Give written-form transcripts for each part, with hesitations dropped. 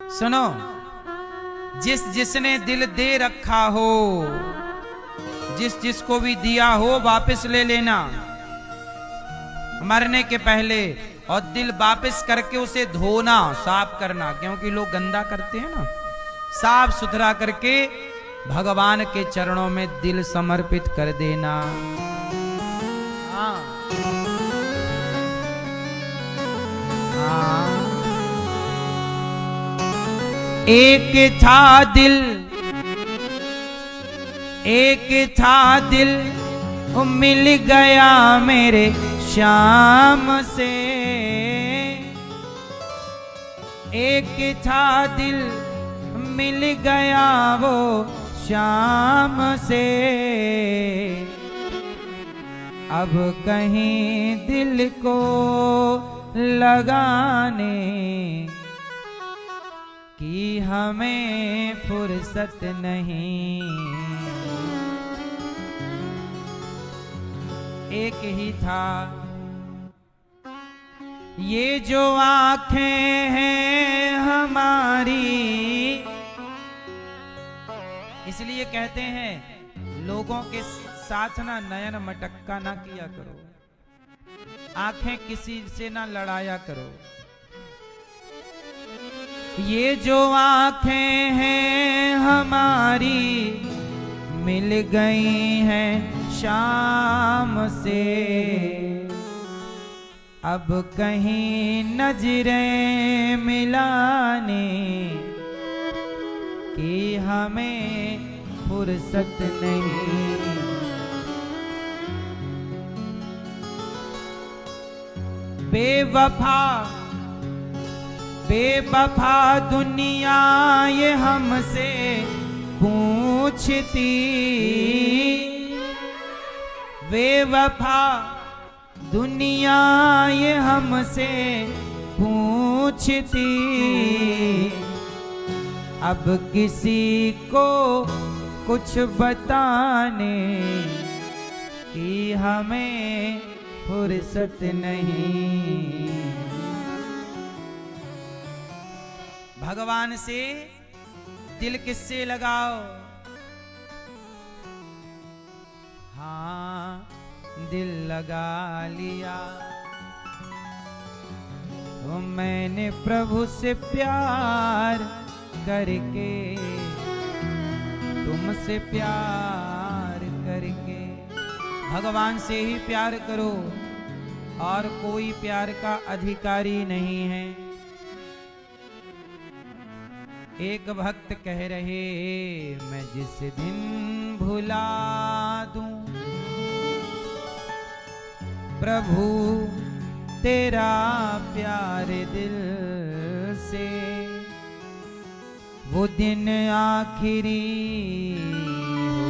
सुनो, जिस जिसने दिल दे रखा हो, जिस जिसको भी दिया हो वापस ले लेना मरने के पहले, और दिल वापस करके उसे धोना, साफ करना, क्योंकि लोग गंदा करते हैं ना। साफ सुथरा करके भगवान के चरणों में दिल समर्पित कर देना। हाँ, हाँ। एक था दिल, एक था दिल, वो मिल गया मेरे श्याम से। एक था दिल, मिल गया वो श्याम से। अब कहीं दिल को लगाने की हमें फुर्सत नहीं। एक ही था ये जो आंखें हैं हमारी। इसलिए कहते हैं लोगों के साथ ना नयन मटक्का ना किया करो, आंखें किसी से ना लड़ाया करो। ये जो आंखें हैं हमारी मिल गई हैं शाम से। अब कहीं नजरें मिलाने की हमें फुर्सत नहीं। बेवफा बेवफा दुनिया ये हमसे पूछती। बेवफा दुनिया ये हमसे पूछती। अब किसी को कुछ बताने की हमें फुर्सत नहीं। भगवान से दिल किससे लगाओ। हाँ, दिल लगा लिया तो मैंने प्रभु से प्यार करके, तुमसे प्यार करके। भगवान से ही प्यार करो, और कोई प्यार का अधिकारी नहीं है। एक भक्त कह रहे, मैं जिस दिन भुला दूं प्रभु तेरा प्यार दिल से, वो दिन आखिरी हो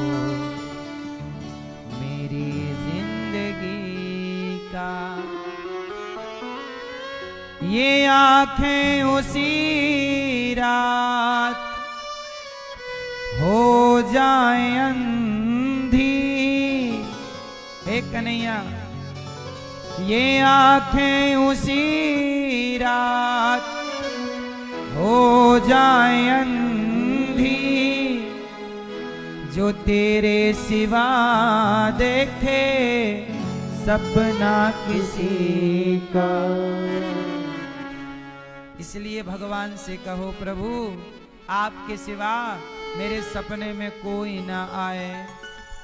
मेरी जिंदगी का। ये आंखें उसी रात हो जाए अंधी। हे कन्हैया, ये आंखें उसी रात हो जाए अंधी, जो तेरे सिवा देखे सपना किसी का। इसलिए भगवान से कहो, प्रभु आपके सिवा मेरे सपने में कोई ना आए।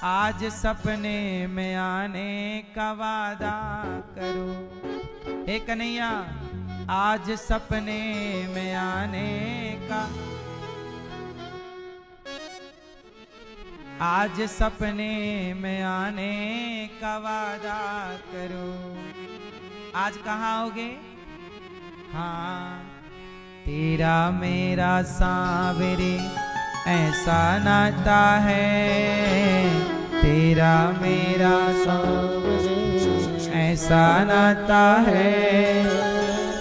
आज सपने में आने का वादा करो। हे कन्हैया, आज सपने में आने का, आज सपने में आने का वादा करो। आज कहाँ आओगे? हाँ, तेरा मेरा सांवरे ऐसा नाता है। तेरा मेरा सांवरे ऐसा नाता है।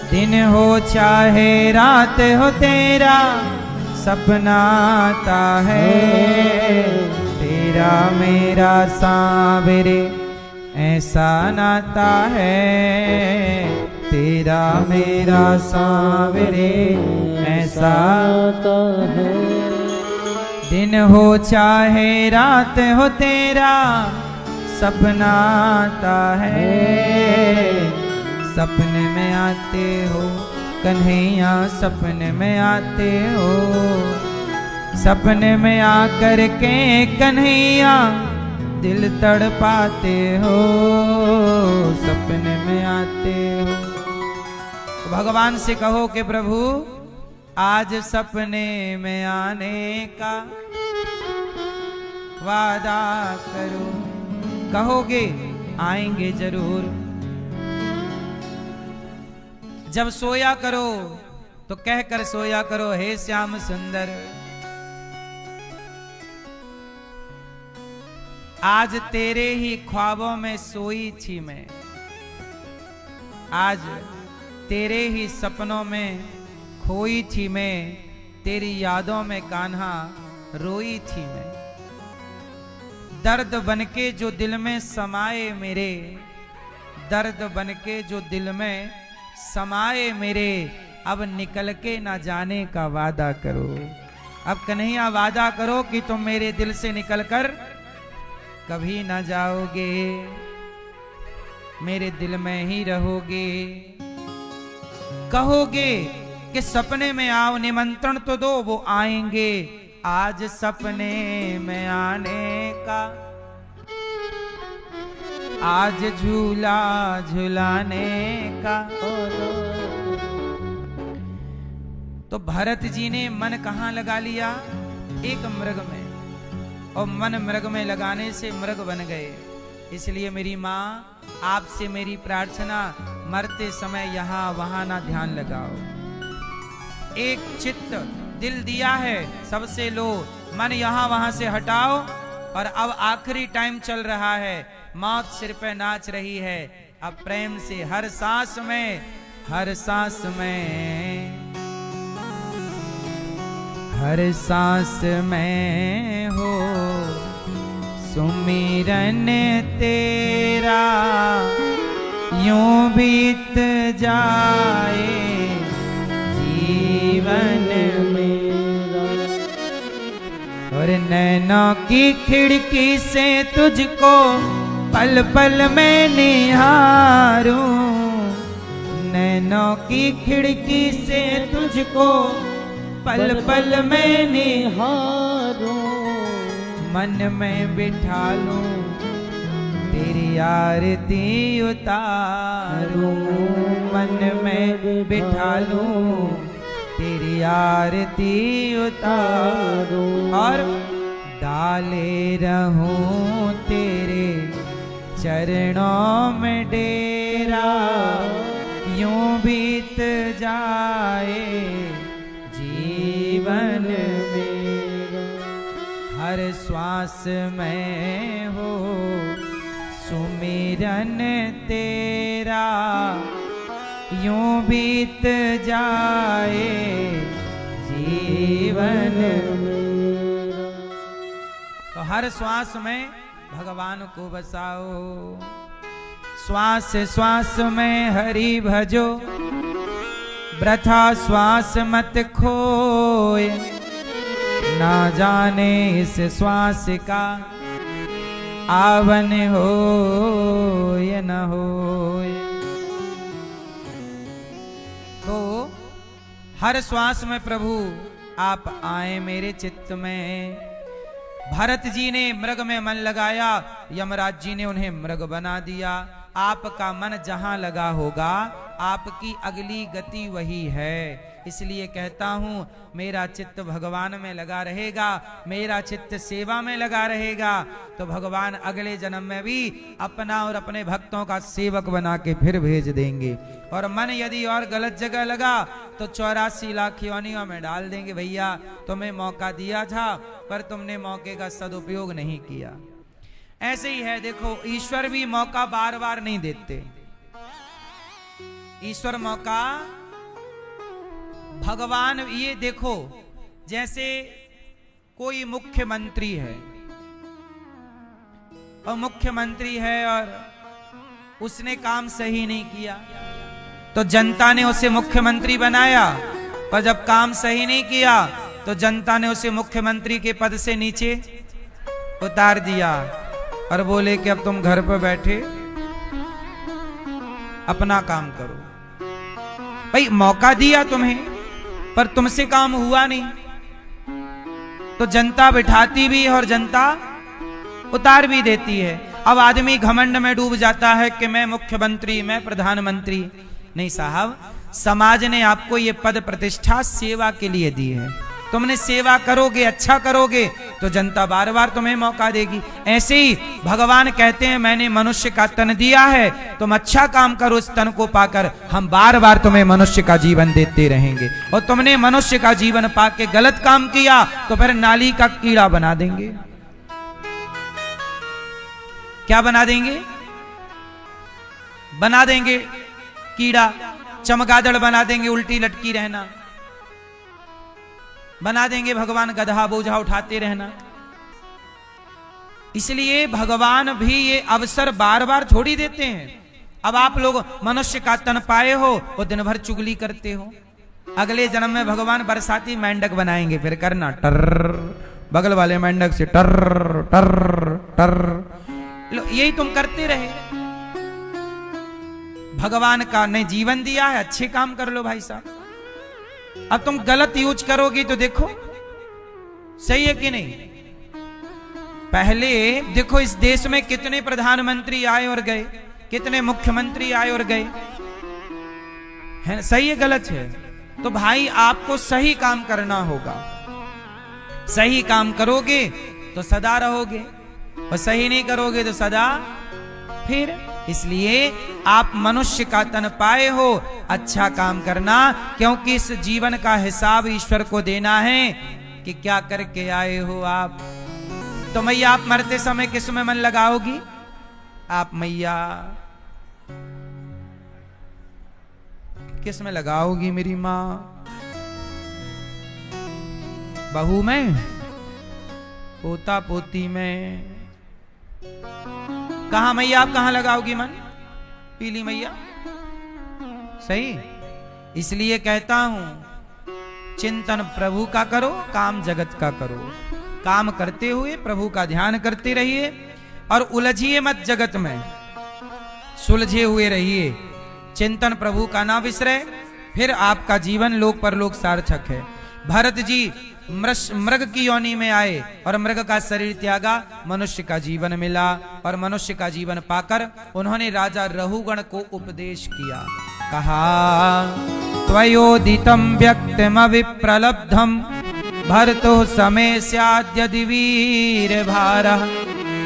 दिन हो चाहे रात हो तेरा सपना आता है। तेरा मेरा सांवरे ऐसा नाता है। तेरा मेरा सांवरे ऐसा है। दिन हो चाहे रात हो तेरा सपना आता है। सपने में आते हो कन्हैया, सपने में आते हो। सपने में आकर के कन्हैया दिल तड़पाते हो, सपने में आते हो। तो भगवान से कहो कि प्रभु आज सपने में आने का वादा करो। कहोगे आएंगे जरूर। जब सोया करो तो कहकर सोया करो, हे श्याम सुंदर आज तेरे ही ख्वाबों में सोई थी मैं। आज तेरे ही सपनों में खोई थी मैं। तेरी यादों में कान्हा रोई थी मैं। दर्द बनके जो दिल में समाए मेरे, दर्द बनके जो दिल में समाए मेरे, अब निकल के ना जाने का वादा करो। अब कन्हैया वादा करो कि तुम मेरे दिल से निकलकर कभी ना जाओगे, मेरे दिल में ही रहोगे। कहोगे कि सपने में आओ, निमंत्रण तो दो, वो आएंगे। आज सपने में आने का, आज झूला झुलाने का। तो भरत जी ने मन कहां लगा लिया? एक मृग में, और मन मृग में लगाने से मृग बन गए। इसलिए मेरी माँ आपसे मेरी प्रार्थना, मरते समय यहाँ वहां ना ध्यान लगाओ। एक चित्त दिल दिया है सबसे लो, मन यहाँ वहां से हटाओ। और अब आखिरी टाइम चल रहा है, मौत सिर पे नाच रही है। अब प्रेम से हर सांस में, हर सांस में, हर सांस में हो सुमिरन तेरा, यूं बीत जाए जीवन मेरा। और नैनों की खिड़की से तुझको पल पल में निहारूं, नैनों की खिड़की से तुझको पल पल में निहारूं। मन में बिठा लूं तेरी आरती उतारूं, मन में बिठा लूं तेरी आरती उतारूं। और डाले रहूं तेरे चरणों में डेरा, यूं बीत जाए जीवन मेरा। हर श्वास में हो सुमिरन तेरा, यूं बीत जाए जीवन मेरा। तो हर श्वास में भगवान को बसाओ। श्वास श्वास में हरि भजो, वृथा श्वास मत खोए। ना जाने इस श्वास का आवन हो या न हो। तो हर श्वास में प्रभु आप आए मेरे चित्त में। भरत जी ने मृग में मन लगाया, यमराज जी ने उन्हें मृग बना दिया। आपका मन जहां लगा होगा आपकी अगली गति वही है। इसलिए कहता हूं मेरा चित्त भगवान में लगा रहेगा, मेरा चित्त सेवा में लगा रहेगा, तो भगवान अगले जन्म में भी अपना और अपने भक्तों का सेवक बना के फिर भेज देंगे। और मन यदि और गलत जगह लगा तो 84 लाख योनियों में डाल देंगे। भैया तुम्हें मौका दिया था पर तुमने मौके का सदुपयोग नहीं किया। ऐसे ही है, देखो ईश्वर भी मौका बार बार नहीं देते। ईश्वर मौका, भगवान ये देखो जैसे कोई मुख्यमंत्री है और मुख्यमंत्री है और उसने काम सही नहीं किया, तो जनता ने उसे मुख्यमंत्री बनाया, पर जब काम सही नहीं किया तो जनता ने उसे मुख्यमंत्री के पद से नीचे उतार दिया और बोले कि अब तुम घर पर बैठे अपना काम करो। भाई मौका दिया तुम्हें, पर तुमसे काम हुआ नहीं, तो जनता बिठाती भी है और जनता उतार भी देती है। अब आदमी घमंड में डूब जाता है कि मैं मुख्यमंत्री, मैं प्रधानमंत्री। नहीं साहब, समाज ने आपको ये पद प्रतिष्ठा सेवा के लिए दी है। तुमने सेवा करोगे, अच्छा करोगे, तो जनता बार बार तुम्हें मौका देगी। ऐसे ही भगवान कहते हैं मैंने मनुष्य का तन दिया है, तुम अच्छा काम करो, इस तन को पाकर हम बार बार तुम्हें मनुष्य का जीवन देते रहेंगे। और तुमने मनुष्य का जीवन पाके गलत काम किया तो फिर नाली का कीड़ा बना देंगे। क्या बना देंगे? बना देंगे कीड़ा, चमगादड़ बना देंगे, उल्टी लटकी रहना बना देंगे, भगवान गधा बोझा उठाते रहना। इसलिए भगवान भी ये अवसर बार बार छोड़ी देते हैं। अब आप लोग मनुष्य का तन पाए हो, वो दिन भर चुगली करते हो, अगले जन्म में भगवान बरसाती मेंढक बनाएंगे, फिर करना टर, बगल वाले मेंढक से टर टर टर, यही तुम करते रहे। भगवान का ने जीवन दिया है, अच्छे काम कर लो भाई साहब। अब तुम गलत यूज करोगी तो देखो सही है कि नहीं। पहले देखो इस देश में कितने प्रधानमंत्री आए और गए, कितने मुख्यमंत्री आए और गए, है सही है गलत है? तो भाई आपको सही काम करना होगा। सही काम करोगे तो सदा रहोगे, और सही नहीं करोगे तो सदा फिर। इसलिए आप मनुष्य का तन पाए हो, अच्छा काम करना, क्योंकि इस जीवन का हिसाब ईश्वर को देना है कि क्या करके आए हो आप। तो मैया आप मरते समय किस में मन लगाओगी? आप मैया किस में लगाओगी मेरी मां? बहू में, पोता पोती में? कहा मैया आप कहां लगाओगी मन? पीली मैया सही। इसलिए कहता हूं चिंतन प्रभु का करो, काम जगत का करो। काम करते हुए प्रभु का ध्यान करते रहिए और उलझिए मत जगत में, सुलझे हुए रहिए। चिंतन प्रभु का ना विसरे, फिर आपका जीवन लोक परलोक सार्थक है। भरत जी मृग की योनि में आए और मृग का शरीर त्यागा, मनुष्य का जीवन मिला, और मनुष्य का जीवन पाकर उन्होंने राजा रहुगण को उपदेश किया। कहा त्वयोदितं व्यक्तिमविप्रलब्धं भरतो समय स्याद्यदि वीर भारः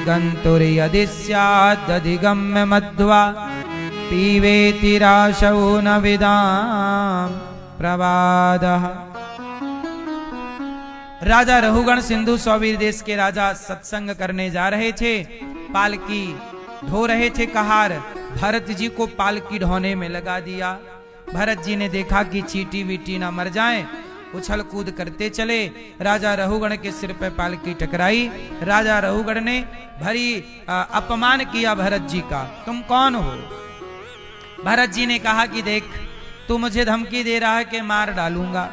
गन्तुर्यदि स्यादधिगम्य मध्वा पीवेति राशौ न विदाम प्रवादः। राजा रहुगण सिंधु सौवीर देश के राजा सत्संग करने जा रहे थे, पालकी ढो रहे थे कहार। भरत जी को पालकी ढोने में लगा दिया। भरत जी ने देखा कि चीटी वीटी ना मर जाएं, उछल कूद करते चले। राजा रहुगण के सिर पे पालकी टकराई। राजा रहुगण ने भरी अपमान किया भरत जी का, तुम कौन हो? भरत जी ने कहा कि देख, तू मुझे धमकी दे रहा है कि मार डालूंगा।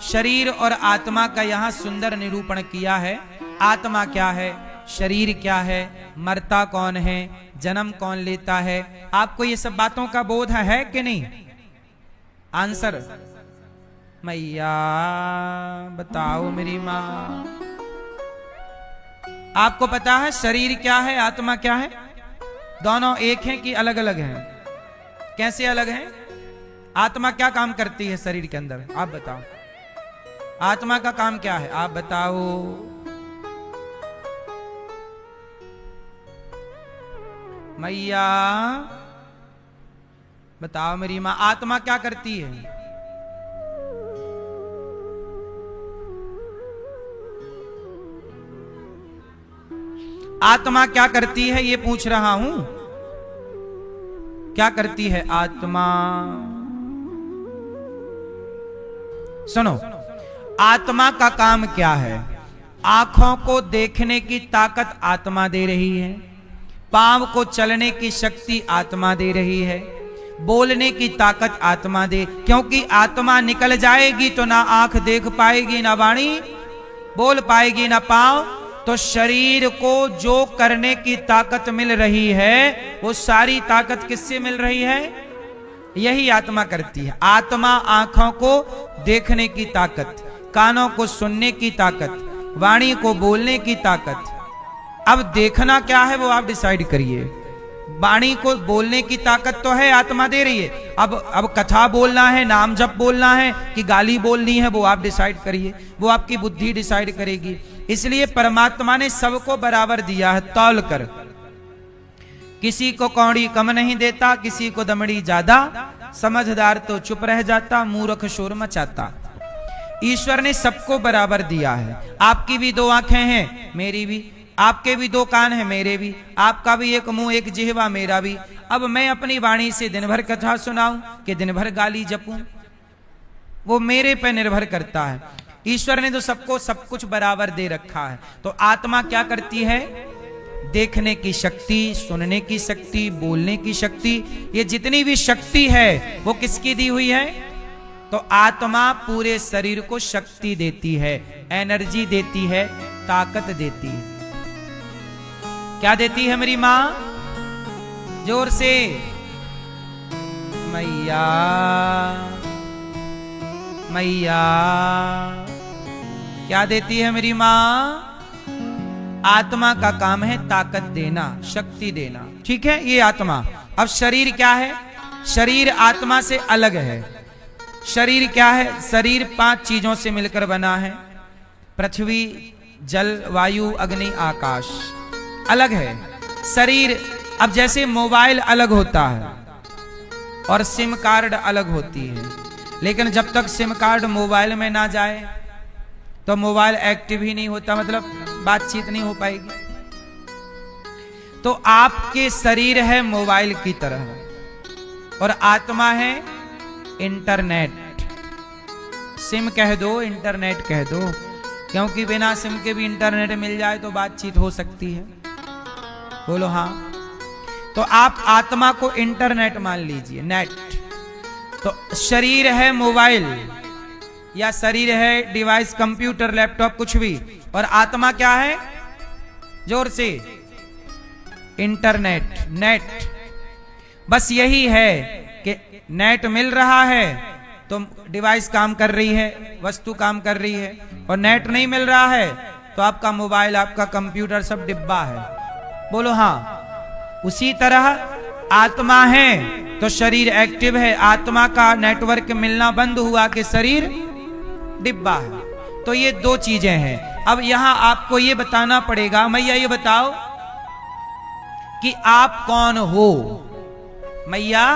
शरीर और आत्मा का यहां सुंदर निरूपण किया है। आत्मा क्या है, शरीर क्या है, मरता कौन है, जन्म कौन लेता है, आपको ये सब बातों का बोध है कि नहीं? आंसर मैया बताओ मेरी मां, आपको पता है शरीर क्या है, आत्मा क्या है? दोनों एक हैं कि अलग अलग हैं? कैसे अलग हैं? आत्मा क्या काम करती है शरीर के अंदर, आप बताओ। आत्मा का काम क्या है, आप बताओ। मैया बताओ मेरी मां, आत्मा क्या करती है? आत्मा क्या करती है ये पूछ रहा हूं। क्या करती है आत्मा? सुनो, आत्मा का काम क्या है? आंखों को देखने की ताकत आत्मा दे रही है, पांव को चलने की शक्ति आत्मा दे रही है, बोलने की ताकत आत्मा दे, क्योंकि आत्मा निकल जाएगी तो ना आंख देख पाएगी, ना वाणी बोल पाएगी, ना पांव। तो शरीर को जो करने की ताकत मिल रही है वो सारी ताकत किससे मिल रही है? यही आत्मा करती है। आत्मा आंखों को देखने की ताकत, कानों को सुनने की ताकत, वाणी को बोलने की ताकत। अब देखना क्या है वो आप डिसाइड करिए। वाणी को बोलने की ताकत तो है, आत्मा दे रही है। अब कथा बोलना है, नाम जप बोलना है कि गाली बोलनी है, वो आप डिसाइड करिए, वो आपकी बुद्धि डिसाइड करेगी। इसलिए परमात्मा ने सबको बराबर दिया है, तौल कर। किसी को कौड़ी कम नहीं देता, किसी को दमड़ी ज्यादा। समझदार तो चुप रह जाता, मूर्ख शोर मचाता। ईश्वर ने सबको बराबर दिया है। आपकी भी दो आंखें हैं, मेरी भी। आपके भी दो कान हैं, मेरे भी। आपका भी एक मुंह, एक जिह्वा, मेरा भी। अब मैं अपनी वाणी से दिन भर कथा सुनाऊं कि दिन भर गाली जपूं, वो मेरे पे निर्भर करता है। ईश्वर ने तो सबको सब कुछ बराबर दे रखा है। तो आत्मा क्या करती है? देखने की शक्ति, सुनने की शक्ति, बोलने की शक्ति, ये जितनी भी शक्ति है वो किसकी दी हुई है? तो आत्मा पूरे शरीर को शक्ति देती है, एनर्जी देती है, ताकत देती है। क्या देती है मेरी मां? जोर से, मैया मैया। क्या देती है मेरी मां? आत्मा का काम है ताकत देना, शक्ति देना। ठीक है, ये आत्मा। अब शरीर क्या है? शरीर आत्मा से अलग है। शरीर क्या है? शरीर 5 चीजों से मिलकर बना है। पृथ्वी, जल, वायु, अग्नि, आकाश। अलग है शरीर। अब जैसे मोबाइल अलग होता है और सिम कार्ड अलग होती है, लेकिन जब तक सिम कार्ड मोबाइल में ना जाए तो मोबाइल एक्टिव ही नहीं होता, मतलब बातचीत नहीं हो पाएगी। तो आपके शरीर है मोबाइल की तरह और आत्मा है इंटरनेट। सिम कह दो, इंटरनेट कह दो, क्योंकि बिना सिम के भी इंटरनेट मिल जाए तो बातचीत हो सकती है। बोलो हाँ। तो आप आत्मा को इंटरनेट मान लीजिए, नेट। तो शरीर है मोबाइल या शरीर है डिवाइस, कंप्यूटर, लैपटॉप, कुछ भी। और आत्मा क्या है? जोर से, इंटरनेट, नेट। बस यही है कि नेट मिल रहा है तो डिवाइस काम कर रही है, वस्तु काम कर रही है, और नेट नहीं मिल रहा है तो आपका मोबाइल, आपका कंप्यूटर सब डिब्बा है। बोलो हाँ। उसी तरह आत्मा है तो शरीर एक्टिव है। आत्मा का नेटवर्क मिलना बंद हुआ कि शरीर डिब्बा है। तो ये 2 चीजें हैं। अब यहां आपको ये बताना पड़ेगा, मैया ये बताओ कि आप कौन हो? मैया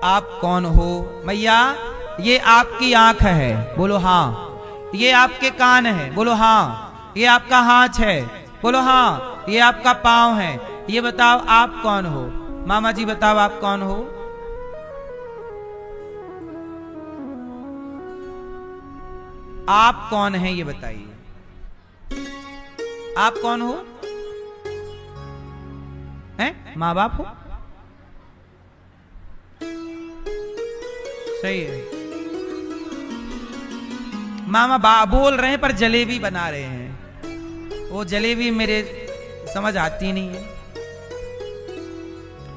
आप कौन हो? मैया ये आपकी आंख है। बोलो हाँ। ये आपके कान है। बोलो हाँ। ये आपका हाथ है। बोलो हाँ। ये आपका पांव है। ये बताओ आप कौन हो? मामा जी बताओ आप कौन हो? आप कौन है ये बताइए। आप कौन हो? हैं? माँ बाप हो? सही है। मामा बोल रहे हैं पर जलेबी बना रहे हैं। वो जलेबी मेरे समझ आती नहीं है।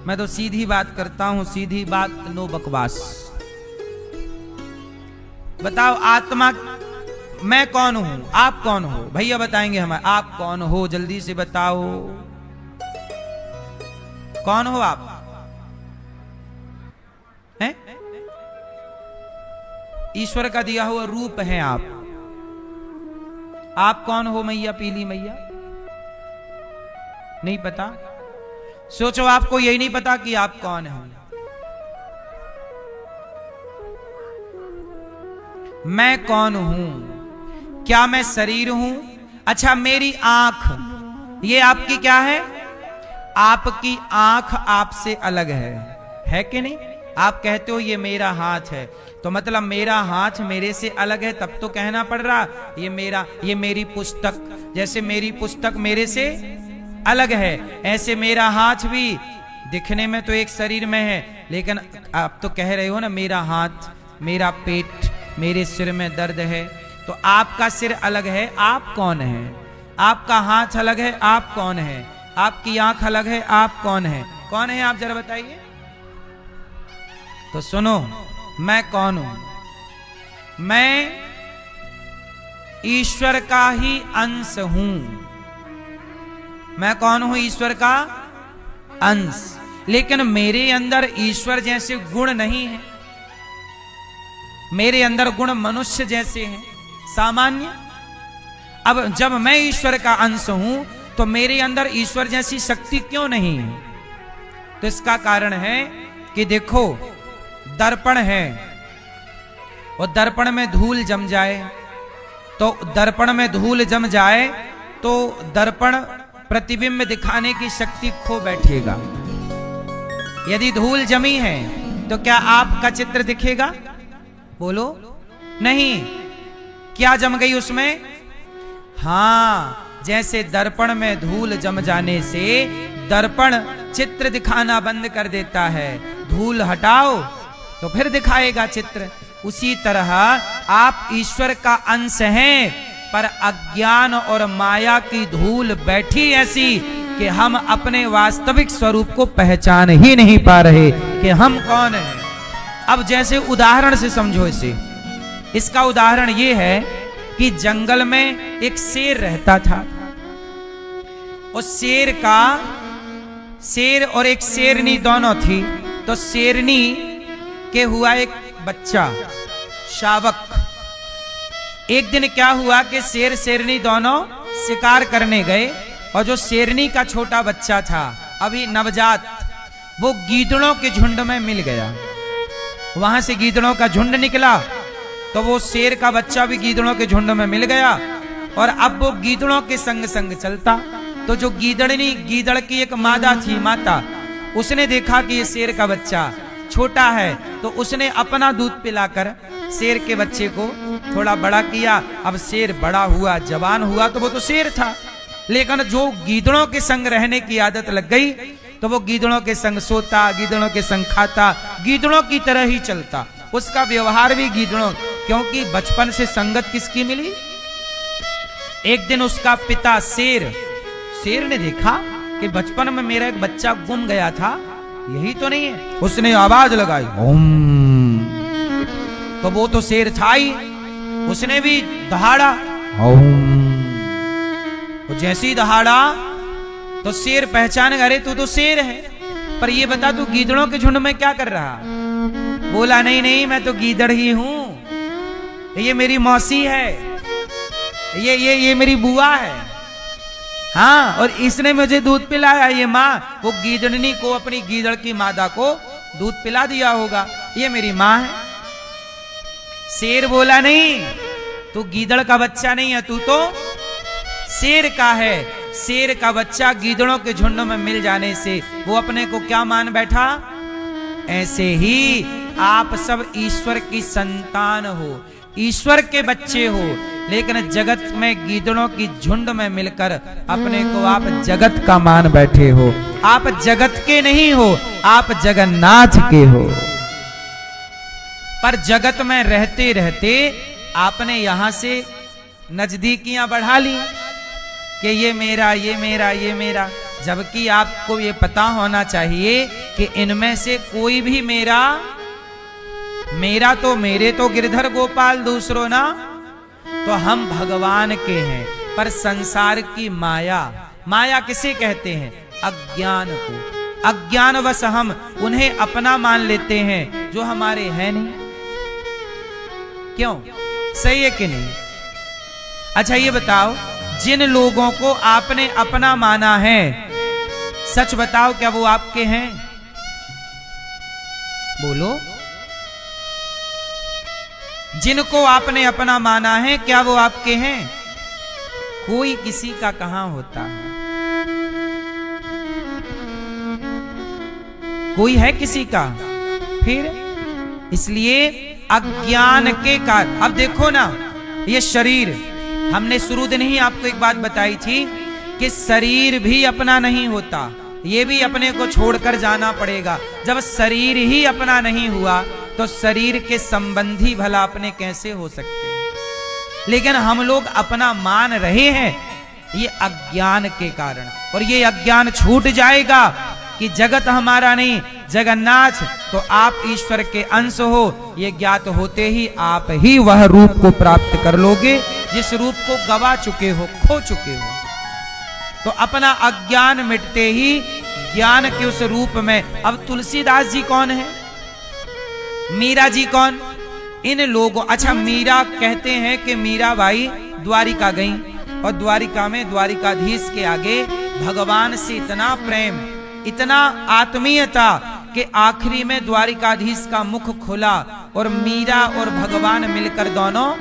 मैं तो सीधी बात करता हूं, सीधी बात, नो बकवास। बताओ आत्मा, मैं कौन हूं? आप कौन हो? भैया बताएंगे हमें। आप कौन हो? जल्दी से बताओ, कौन हो आप? हैं? ईश्वर का दिया हुआ रूप है आप। आप कौन हो मैया? पीली मैया? नहीं पता? सोचो, आपको यही नहीं पता कि आप कौन हैं। मैं कौन हूं? क्या मैं शरीर हूं? अच्छा, मेरी आंख, ये आपकी क्या है? आपकी आंख आपसे अलग है कि नहीं? आप कहते हो ये मेरा हाथ है, तो मतलब मेरा हाथ मेरे से अलग है, तब तो कहना पड़ रहा ये मेरी पुस्तक, जैसे मेरी पुस्तक मेरे से अलग है, ऐसे मेरा हाथ भी दिखने में तो एक शरीर में है लेकिन आप तो कह रहे हो ना मेरा हाथ, मेरा पेट, मेरे सिर में दर्द है, तो आपका सिर अलग है, आप कौन है? आपका हाथ अलग है, आप कौन है? आपकी आंख अलग है, आप कौन है? कौन है आप जरा बताइए। तो सुनो, मैं कौन हूं? मैं ईश्वर का ही अंश हूं। मैं कौन हूं? ईश्वर का अंश। लेकिन मेरे अंदर ईश्वर जैसे गुण नहीं है। मेरे अंदर गुण मनुष्य जैसे हैं, सामान्य। अब जब मैं ईश्वर का अंश हूं तो मेरे अंदर ईश्वर जैसी शक्ति क्यों नहीं है? तो इसका कारण है कि देखो, दर्पण है और दर्पण में धूल जम जाए, तो दर्पण में धूल जम जाए तो दर्पण प्रतिबिंब दिखाने की शक्ति खो बैठेगा। यदि धूल जमी है तो क्या आपका चित्र दिखेगा? बोलो नहीं। क्या जम गई उसमें? हां, जैसे दर्पण में धूल जम जाने से दर्पण चित्र दिखाना बंद कर देता है। धूल हटाओ तो फिर दिखाएगा चित्र। उसी तरह आप ईश्वर का अंश हैं, पर अज्ञान और माया की धूल बैठी ऐसी कि हम अपने वास्तविक स्वरूप को पहचान ही नहीं पा रहे कि हम कौन हैं। अब जैसे उदाहरण से समझो इसे। इसका उदाहरण यह है कि जंगल में एक शेर रहता था। उस शेर और एक शेरनी दोनों थी। तो शेरनी के हुआ एक बच्चा, शावक। एक दिन क्या हुआ कि शेर शेरनी दोनों शिकार करने गए, और जो शेरनी का छोटा बच्चा था, अभी नवजात, वो गीदड़ों के झुंड में मिल गया। वहां से गीदड़ों का झुंड निकला, तो वो शेर का बच्चा भी गीदड़ों के झुंड में मिल गया, और अब वो गीदड़ों के संग संग चलता। तो जो गीदड़नी, गीदड़ की एक मादा थी, माता, उसने देखा कि ये शेर का बच्चा छोटा है, तो उसने अपना दूध पिलाकर शेर के बच्चे को थोड़ा बड़ा किया। अब शेर बड़ा हुआ, जवान हुआ, तो वो तो शेर था, लेकिन जो गीदड़ों के संग रहने की आदत लग गई, तो वो गीदड़ों के संग सोता, गीदड़ों के संग खाता, गीदड़ों की तरह ही चलता। उसका व्यवहार भी गीदड़ों, क्योंकि बचपन से संगत किसकी मिली? एक दिन उसका पिता शेर ने देखा कि बचपन में मेरा एक बच्चा गुम गया था, यही तो नहीं है। उसने आवाज लगाई, ओम। तो वो तो शेर था ही, उसने भी दहाड़ा, ओम। तो जैसे ही दहाड़ा तो शेर पहचान गए, तू तो शेर है, पर ये बता तू गीदड़ों के झुंड में क्या कर रहा? बोला नहीं नहीं, मैं तो गीदड़ ही हूं, ये मेरी मौसी है, ये मेरी बुआ है। हाँ, और इसने मुझे दूध पिलाया, ये माँ। वो गीदड़नी को, अपनी गीदड़ की मादा को दूध पिला दिया होगा, ये मेरी माँ है। शेर बोला नहीं, तू गीदड़ का बच्चा नहीं है, तू तो शेर का है। शेर का बच्चा गीदड़ों के झुंड में मिल जाने से वो अपने को क्या मान बैठा? ऐसे ही आप सब ईश्वर की संतान हो, ईश्वर के बच्चे हो, लेकिन जगत में गीदड़ों की झुंड में मिलकर अपने को आप जगत का मान बैठे हो। आप जगत के नहीं हो, आप जगन्नाथ के हो। पर जगत में रहते रहते आपने यहां से नजदीकियां बढ़ा ली कि ये मेरा, ये मेरा, ये मेरा, जबकि आपको ये पता होना चाहिए कि इनमें से कोई भी मेरा तो, मेरे तो गिरधर गोपाल दूसरो ना, तो हम भगवान के हैं। पर संसार की माया किसे कहते हैं? अज्ञान को। अज्ञानवश हम उन्हें अपना मान लेते हैं जो हमारे हैं नहीं। क्यों? सही है कि नहीं? अच्छा ये बताओ, जिन लोगों को आपने अपना माना है, सच बताओ क्या वो आपके हैं? बोलो। जिनको आपने अपना माना है, क्या वो आपके हैं? कोई किसी का कहां होता है? कोई है किसी का? फिर इसलिए अज्ञान के कारण। अब देखो ना, ये शरीर, हमने शुरू दिन ही आपको एक बात बताई थी कि शरीर भी अपना नहीं होता। ये भी अपने को छोड़कर जाना पड़ेगा। जब शरीर ही अपना नहीं हुआ तो शरीर के संबंधी भला अपने कैसे हो सकते हैं। लेकिन हम लोग अपना मान रहे हैं ये अज्ञान के कारण, और ये अज्ञान छूट जाएगा कि जगत हमारा नहीं, जगन्नाथ तो आप ईश्वर के अंश हो, ये ज्ञात होते ही आप ही वह रूप को प्राप्त कर लोगे जिस रूप को गवा चुके हो, खो चुके हो। तो अपना अज्ञान मिटते ही ज्ञान के उस रूप में। अब तुलसीदास जी कौन है, मीरा जी कौन, इन लोगों, अच्छा मीरा कहते हैं कि मीराबाई द्वारिका गई और द्वारिका में द्वारिकाधीश के आगे भगवान से इतना प्रेम, इतना आत्मीयता कि आखिरी में द्वारिकाधीश का मुख खुला और मीरा और भगवान मिलकर दोनों,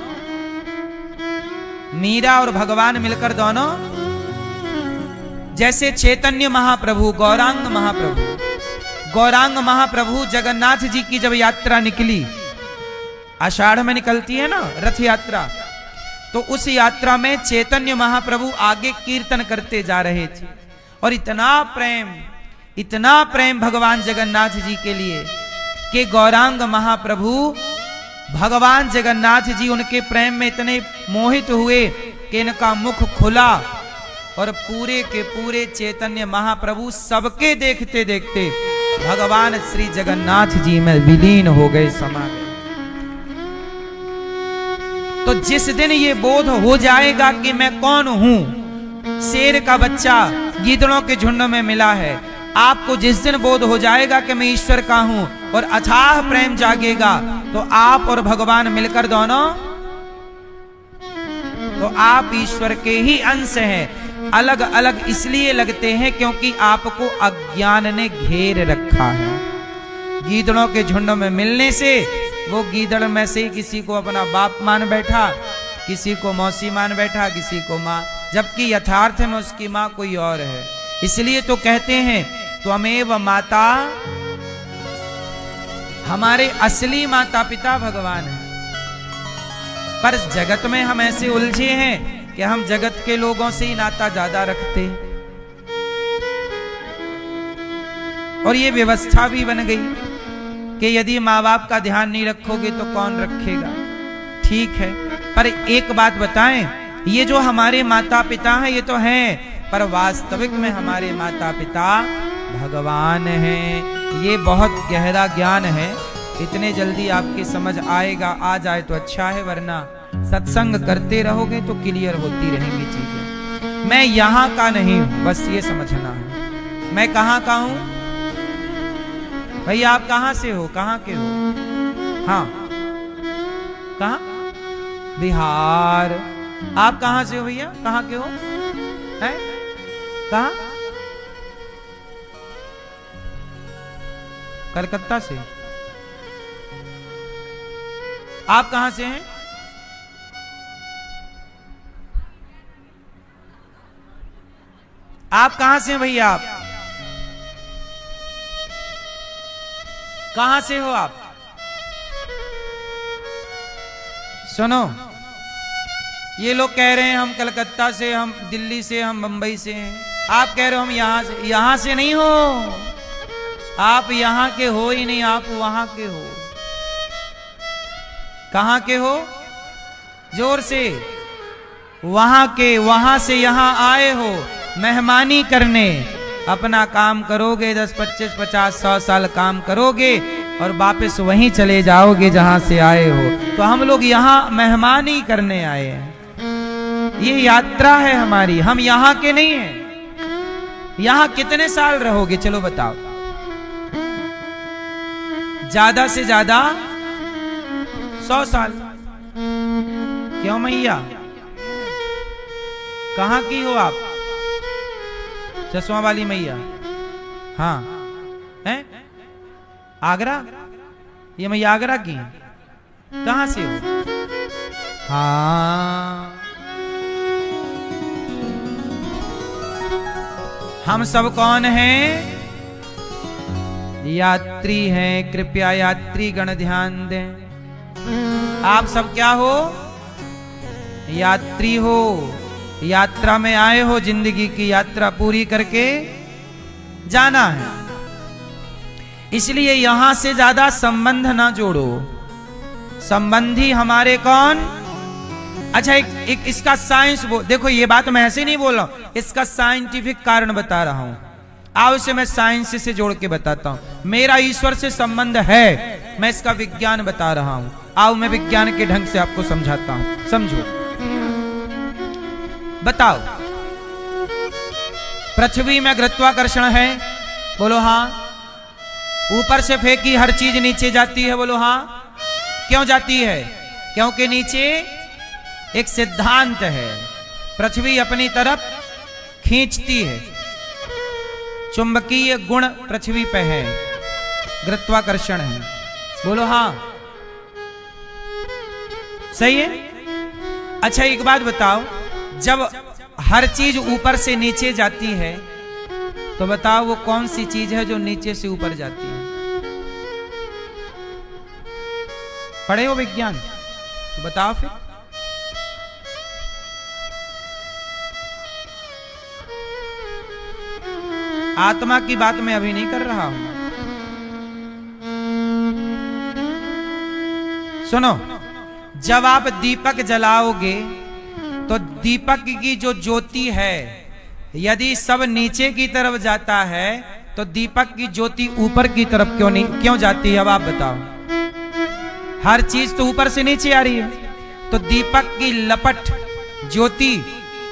मीरा और भगवान मिलकर दोनों, जैसे चैतन्य महाप्रभु, गौरांग महाप्रभु, गौरांग महाप्रभु जगन्नाथ जी की जब यात्रा निकली, आषाढ़ में निकलती है ना रथ यात्रा, तो उस यात्रा में चैतन्य महाप्रभु आगे कीर्तन करते जा रहे थे और इतना प्रेम भगवान जगन्नाथ जी के लिए कि गौरांग महाप्रभु, भगवान जगन्नाथ जी उनके प्रेम में इतने मोहित हुए कि इनका मुख खुला और पूरे के पूरे चैतन्य महाप्रभु सबके देखते देखते भगवान श्री जगन्नाथ जी में विलीन हो गए, समा गए। तो जिस दिन ये बोध हो जाएगा कि मैं कौन हूं, शेर का बच्चा गीदड़ों के झुंड में मिला है, आपको जिस दिन बोध हो जाएगा कि मैं ईश्वर का हूं और अथाह प्रेम जागेगा, तो आप और भगवान मिलकर दोनों, तो आप ईश्वर के ही अंश हैं। अलग अलग इसलिए लगते हैं क्योंकि आपको अज्ञान ने घेर रखा है। गीदड़ों के झुंड में मिलने से वो गीदड़ में से किसी को अपना बाप मान बैठा, किसी को मौसी मान बैठा, किसी को माँ, जबकि यथार्थ में उसकी माँ कोई और है। इसलिए तो कहते हैं त्वमेव माता, हमारे असली माता पिता भगवान है। पर जगत में हम ऐसे उलझे हैं कि हम जगत के लोगों से ही नाता ज्यादा रखते, और ये व्यवस्था भी बन गई कि यदि माँ बाप का ध्यान नहीं रखोगे तो कौन रखेगा। ठीक है, पर एक बात बताएं, ये जो हमारे माता पिता हैं ये तो हैं, पर वास्तविक में हमारे माता पिता भगवान हैं। ये बहुत गहरा ज्ञान है, इतने जल्दी आपकी समझ आएगा, आ जाए तो अच्छा है, वरना सत्संग करते रहोगे तो क्लियर होती रहेंगी चीजें। मैं यहाँ का नहीं हूं, बस ये समझना है। मैं कहाँ का हूं भैया, आप कहाँ से हो, कहाँ के हो? हाँ, कहाँ? बिहार। आप कहाँ से हो भैया, कहाँ के हो? हैं? कहाँ? कलकत्ता से। आप कहाँ से हैं? आप कहां से हैं भैया? आप कहां से हो? आप सुनो, ये लोग कह रहे हैं हम कलकत्ता से, हम दिल्ली से, हम बंबई से हैं। आप कह रहे हो हम यहां से। यहां से नहीं हो आप, यहां के हो ही नहीं, आप वहां के हो। कहां के हो? जोर से। वहां के, वहां से यहां आए हो मेहमानी करने। अपना काम करोगे, 10, 25, 50, 100 साल काम करोगे और वापस वहीं चले जाओगे जहां से आए हो। तो हम लोग यहाँ मेहमानी करने आए हैं, ये यात्रा है हमारी, हम यहाँ के नहीं हैं। यहाँ कितने साल रहोगे, चलो बताओ? ज्यादा से ज्यादा 100 साल। क्यों मैया, कहाँ की हो आप? चश्मा वाली मैया। हाँ, हैं? आगरा? ये मैया आगरा की? कहां से हो? हाँ, हम सब कौन हैं? यात्री हैं। कृपया यात्री गण ध्यान दें। आप सब क्या हो? यात्री हो। यात्रा में आए हो, जिंदगी की यात्रा पूरी करके जाना है। इसलिए यहां से ज्यादा संबंध ना जोड़ो। संबंधी हमारे कौन? अच्छा, एक इसका साइंस देखो, ये बात मैं ऐसे नहीं बोल रहा हूं, इसका साइंटिफिक कारण बता रहा हूं। आओ इसे मैं साइंस से जोड़ के बताता हूं। मेरा ईश्वर से संबंध है, मैं इसका विज्ञान बता रहा हूं। आओ मैं विज्ञान के ढंग से आपको समझाता हूं, समझो। बताओ, पृथ्वी में गुरुत्वाकर्षण है? बोलो हाँ। ऊपर से फेंकी हर चीज नीचे जाती है? बोलो हाँ। क्यों जाती है? क्योंकि नीचे एक सिद्धांत है, पृथ्वी अपनी तरफ खींचती है। चुंबकीय गुण पृथ्वी पे है, गुरुत्वाकर्षण है। बोलो हाँ, सही है। अच्छा एक बात बताओ, जब हर चीज ऊपर से नीचे जाती है तो बताओ वो कौन सी चीज है जो नीचे से ऊपर जाती है? पढ़े हो विज्ञान तो बताओ फिर। आत्मा की बात मैं अभी नहीं कर रहा हूं। सुनो, जब आप दीपक जलाओगे तो दीपक की जो ज्योति है, यदि सब नीचे की तरफ जाता है तो दीपक की ज्योति ऊपर की तरफ क्यों जाती है? अब आप बताओ। हर चीज तो ऊपर से नीचे आ रही है, तो दीपक की लपट ज्योति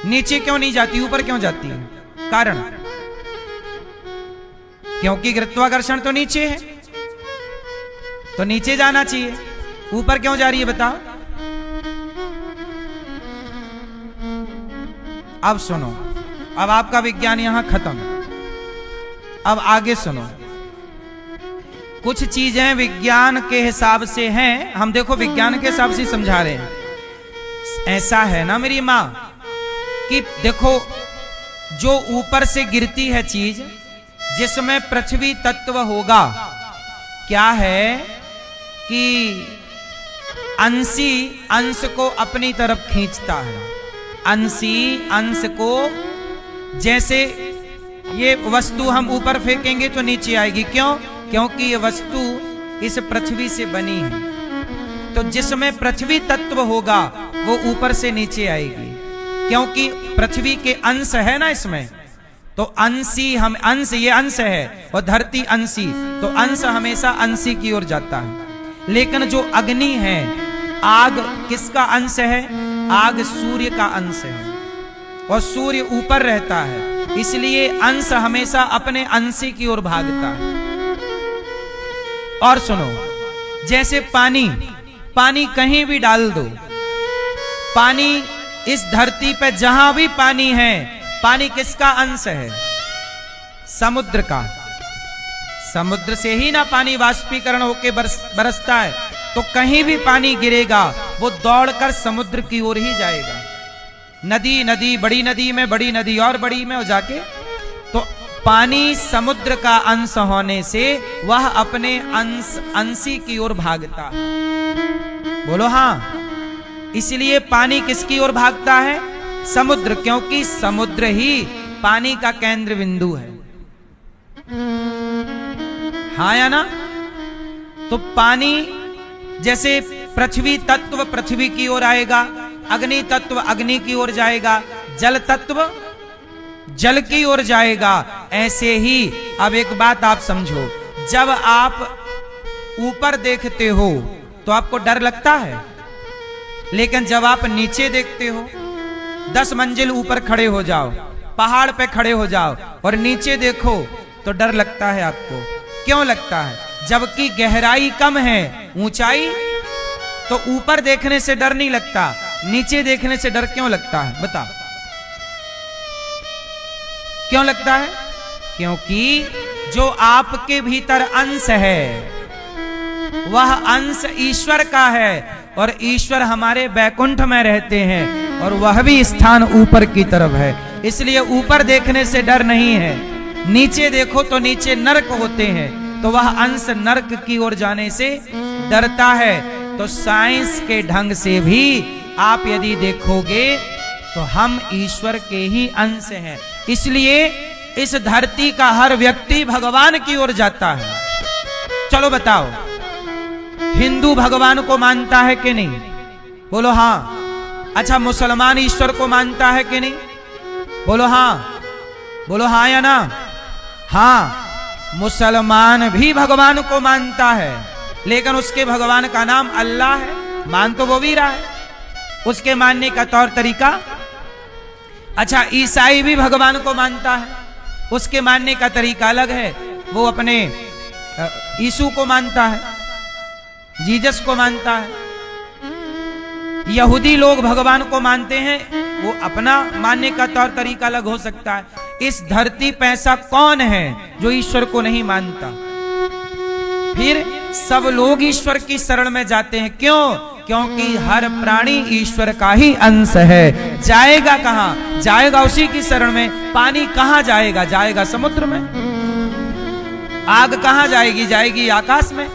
नीचे क्यों नहीं जाती, ऊपर क्यों जाती है? कारण, क्योंकि गुरुत्वाकर्षण तो नीचे है, तो नीचे जाना चाहिए। ऊपर क्यों जा रही है बताओ? अब सुनो, अब आपका विज्ञान यहां खत्म। अब आगे सुनो, कुछ चीजें विज्ञान के हिसाब से हैं, हम देखो विज्ञान के हिसाब से समझा रहे हैं। ऐसा है ना मेरी मां कि देखो, जो ऊपर से गिरती है चीज, जिसमें पृथ्वी तत्व होगा, क्या है कि अंशी अंश को अपनी तरफ खींचता है। अंशी अंश को, जैसे ये वस्तु हम ऊपर फेंकेंगे तो नीचे आएगी। क्यों? क्योंकि ये वस्तु इस पृथ्वी से बनी है, तो जिसमें पृथ्वी तत्व होगा वो ऊपर से नीचे आएगी, क्योंकि पृथ्वी के अंश है ना इसमें। तो अंशी, हम अंश, ये अंश है, और धरती अंशी, तो अंश हमेशा अंशी की ओर जाता है। लेकिन जो अग्नि है, आग किसका अंश है? आग सूर्य का अंश है, और सूर्य ऊपर रहता है, इसलिए अंश हमेशा अपने अंशी की ओर भागता है। और सुनो, जैसे पानी, पानी कहीं भी डाल दो, पानी इस धरती पे जहां भी पानी है, पानी किसका अंश है? समुद्र का। समुद्र से ही ना पानी वाष्पीकरण होकर बरसता है, तो कहीं भी पानी गिरेगा वो दौड़कर समुद्र की ओर ही जाएगा। नदी, नदी, बड़ी नदी में बड़ी नदी और बड़ी में हो जाके, तो पानी समुद्र का अंश होने से वह अपने अंशी की ओर भागता है। बोलो हाँ। इसलिए पानी किसकी ओर भागता है? समुद्र, क्योंकि समुद्र ही पानी का केंद्र बिंदु है। हाँ या ना? तो पानी, जैसे पृथ्वी तत्व पृथ्वी की ओर आएगा, अग्नि तत्व अग्नि की ओर जाएगा, जल तत्व जल की ओर जाएगा, ऐसे ही। अब एक बात आप समझो, जब आप ऊपर देखते हो तो आपको डर लगता है, लेकिन जब आप नीचे देखते हो, 10 मंजिल ऊपर खड़े हो जाओ, पहाड़ पे खड़े हो जाओ और नीचे देखो तो डर लगता है आपको। क्यों लगता है? जबकि गहराई कम है, ऊंचाई, तो ऊपर देखने से डर नहीं लगता, नीचे देखने से डर क्यों लगता है बता? क्यों लगता है? क्योंकि जो आपके भीतर अंश है, वह अंश ईश्वर का है, और ईश्वर हमारे बैकुंठ में रहते हैं, और वह भी स्थान ऊपर की तरफ है। इसलिए ऊपर देखने से डर नहीं है। नीचे देखो तो नीचे नरक होते हैं, तो वह अंश नरक की ओर जाने से डरता है। तो साइंस के ढंग से भी आप यदि देखोगे तो हम ईश्वर के ही अंश हैं। इसलिए इस धरती का हर व्यक्ति भगवान की ओर जाता है। चलो बताओ, हिंदू भगवान को मानता है कि नहीं? बोलो हाँ। अच्छा, मुसलमान ईश्वर को मानता है कि नहीं? बोलो हाँ। बोलो हाँ या ना? हाँ, मुसलमान भी भगवान को मानता है, लेकिन उसके भगवान का नाम अल्लाह है। मान तो वो भी रहा है, उसके मानने का तौर तरीका। अच्छा, ईसाई भी भगवान को मानता है, उसके मानने का तरीका अलग है। वो अपने यीशु को मानता है, जीसस को मानता है। यहूदी लोग भगवान को मानते हैं, वो अपना मानने का तौर तरीका अलग हो सकता है। इस धरती पे ऐसा कौन है जो ईश्वर को नहीं मानता? फिर सब लोग ईश्वर की शरण में जाते हैं। क्यों? क्योंकि हर प्राणी ईश्वर का ही अंश है। जाएगा कहां? जाएगा उसी की शरण में। पानी कहां जाएगा? जाएगा समुद्र में। आग कहां जाएगी? जाएगी आकाश में,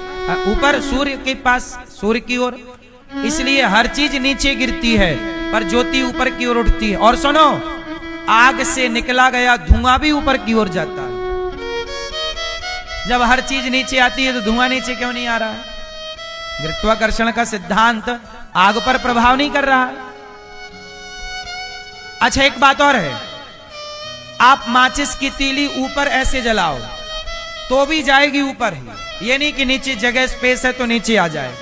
ऊपर सूर्य के पास, सूर्य की ओर। इसलिए हर चीज नीचे गिरती है पर ज्योति ऊपर की ओर उठती है। और सुनो, आग से निकला गया धुआं भी ऊपर की ओर जाता है। जब हर चीज नीचे आती है तो धुआं नीचे क्यों नहीं आ रहा है? गुरुत्वाकर्षण का सिद्धांत आग पर प्रभाव नहीं कर रहा है। अच्छा, एक बात और है, आप माचिस की तीली ऊपर ऐसे जलाओ तो भी जाएगी ऊपर ही। ये नहीं कि नीचे जगह स्पेस है तो नीचे आ जाए।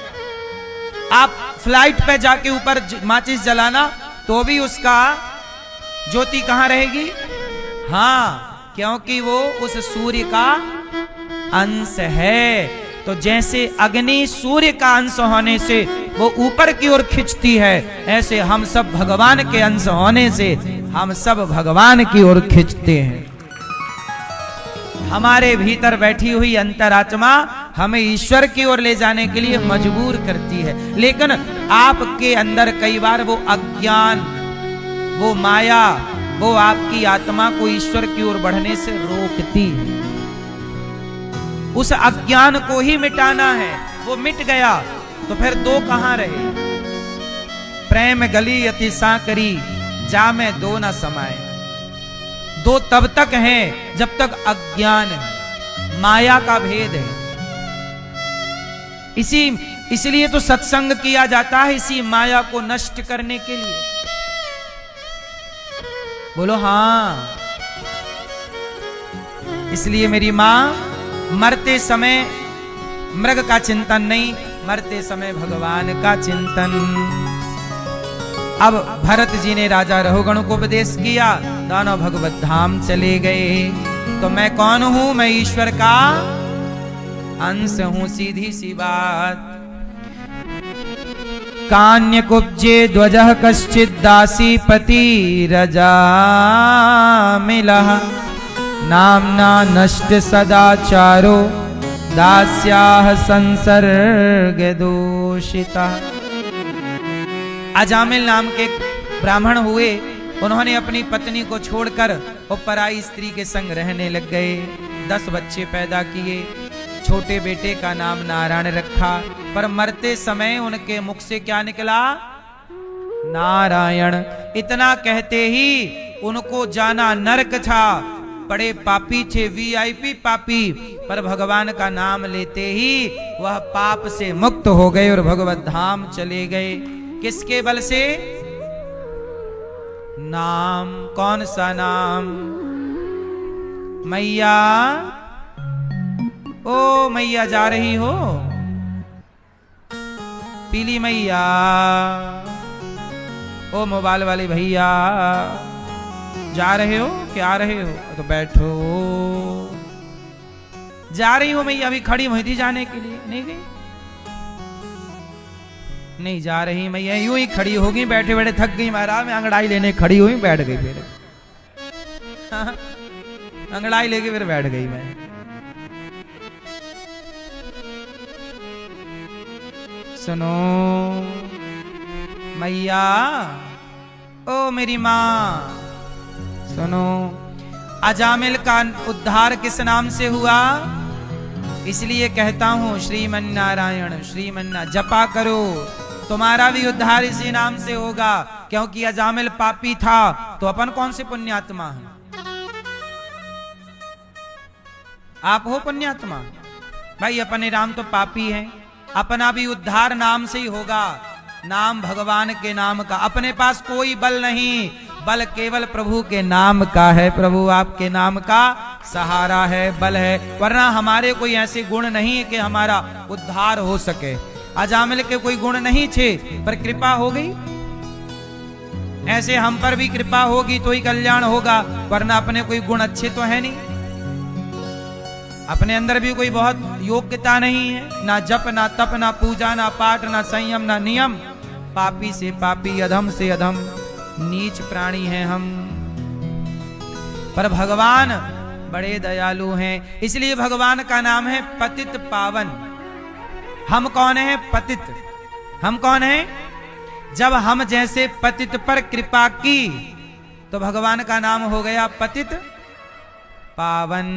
आप फ्लाइट पे जाके ऊपर माचिस जलाना तो भी उसका ज्योति कहां रहेगी? हाँ, क्योंकि वो उस सूर्य का अंश है। तो जैसे अग्नि सूर्य का अंश होने से वो ऊपर की ओर खिंचती है, ऐसे हम सब भगवान के अंश होने से हम सब भगवान की ओर खिंचते हैं। हमारे भीतर बैठी हुई अंतरात्मा हमें ईश्वर की ओर ले जाने के लिए मजबूर करती है। लेकिन आपके अंदर कई बार वो अज्ञान, वो माया, वो आपकी आत्मा को ईश्वर की ओर बढ़ने से रोकती है। उस अज्ञान को ही मिटाना है। वो मिट गया तो फिर दो कहां रहे? प्रेम गली अति साकरी, जा में दो न समाए। दो तब तक हैं जब तक अज्ञान है, माया का भेद है। इसलिए तो सत्संग किया जाता है, इसी माया को नष्ट करने के लिए। बोलो हाँ। इसलिए मेरी मां मरते समय मृग का चिंतन नहीं, मरते समय भगवान का चिंतन। अब भरत जी ने राजा रहुगण को उपदेश किया, दोनों भगवत धाम चले गए। तो मैं कौन हूं? मैं ईश्वर का अंश हूं, सीधी सी बात। कान्य कुब्जे ध्वजः कश्चित् दासी पति रजा मिलः, नामना नष्ट सदाचारो दास्याः संसर्ग दूषिता। अजामिल नाम के ब्राह्मण हुए, उन्होंने अपनी पत्नी को छोड़कर वो पराई स्त्री के संग रहने लग गए। 10 बच्चे पैदा किए। छोटे बेटे का नाम नारायण रखा, पर मरते समय उनके मुख से क्या निकला? नारायण। इतना कहते ही उनको जाना नरक था, बड़े पापी थे, वीआईपी पापी, पर भगवान का नाम लेते ही वह पाप से मुक्त हो गए और भगवत धाम चले गए। किसके बल से? नाम। कौन सा नाम? मैया, ओ मैया जा रही हो? पीली मैया, ओ मोबाइल वाले भैया जा रहे हो? क्या रहे हो? तो बैठो। जा रही हो मैया? अभी खड़ी हुई थी जाने के लिए, नहीं गई? नहीं जा रही मैया, यूं ही खड़ी होगी, बैठे बैठे थक गई महाराज, मैं अंगड़ाई लेने खड़ी हुई, बैठ गई। फिर अंगड़ाई लेके फिर बैठ गई मैं। सुनो मैया, ओ मेरी मां, सुनो। अजामिल का उद्धार किस नाम से हुआ? इसलिए कहता हूं श्रीमन्नारायण, श्रीमन्नारायण जपा करो, तुम्हारा भी उद्धार इसी नाम से होगा। क्योंकि अजामिल पापी था तो अपन कौन से पुण्यात्मा हैं? आप हो पुण्यात्मा। भाई अपने राम तो पापी हैं, अपना भी उद्धार नाम से ही होगा, नाम भगवान के नाम का। अपने पास कोई बल नहीं, बल केवल प्रभु के नाम का है। प्रभु आपके नाम का सहारा है, बल है, वरना हमारे कोई ऐसे गुण नहीं है कि हमारा उद्धार हो सके। अजामिल के कोई गुण नहीं थे, पर कृपा हो गई। ऐसे हम पर भी कृपा होगी तो ही कल्याण होगा, वरना अपने कोई गुण अच्छे तो है नहीं, अपने अंदर भी कोई बहुत योग्यता नहीं है, ना जप ना तप ना पूजा ना पाठ ना संयम ना नियम। पापी से पापी, अधम से अधम, नीच प्राणी हैं हम। पर भगवान बड़े दयालु हैं, इसलिए भगवान का नाम है पतित पावन। हम कौन हैं? पतित। हम कौन हैं? जब हम जैसे पतित पर कृपा की तो भगवान का नाम हो गया पतित पावन।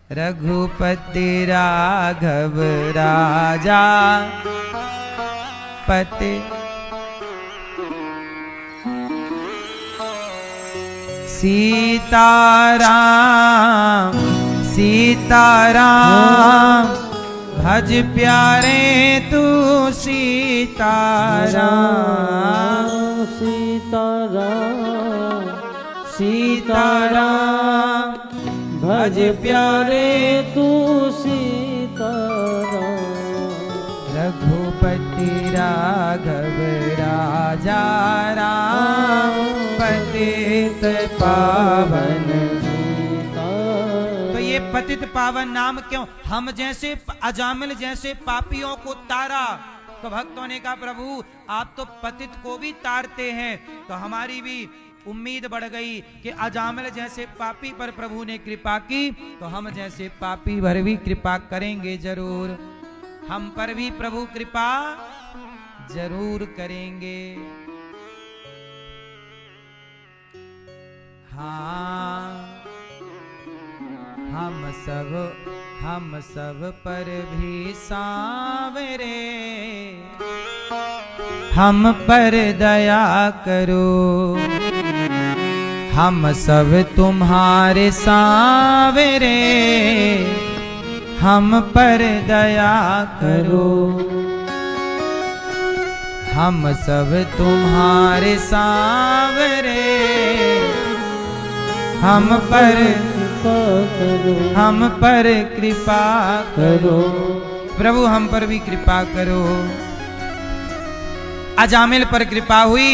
रघुपति राघव राजा पति सीताराम सीताराम भज प्यारे तू सीताराम सीताराम सीताराम भज प्यारे तू सीताराम। रघुपति राघव राजा राम पतित पावन। तो ये पतित पावन नाम क्यों? हम जैसे अजामिल जैसे पापियों को तारा, तो भक्तों ने कहा प्रभु आप तो पतित को भी तारते हैं, तो हमारी भी उम्मीद बढ़ गई कि अजामिल जैसे पापी पर प्रभु ने कृपा की, तो हम जैसे पापी पर भी कृपा करेंगे जरूर। हम पर भी प्रभु कृपा जरूर करेंगे। हाँ हम सब पर भी सांवरे, हम पर दया करो। हम सब तुम्हारे सांवरे, हम पर दया करो। हम सब तुम्हारे सांवरे, हम पर कृपा करो। प्रभु हम पर भी कृपा करो। अजामिल पर कृपा हुई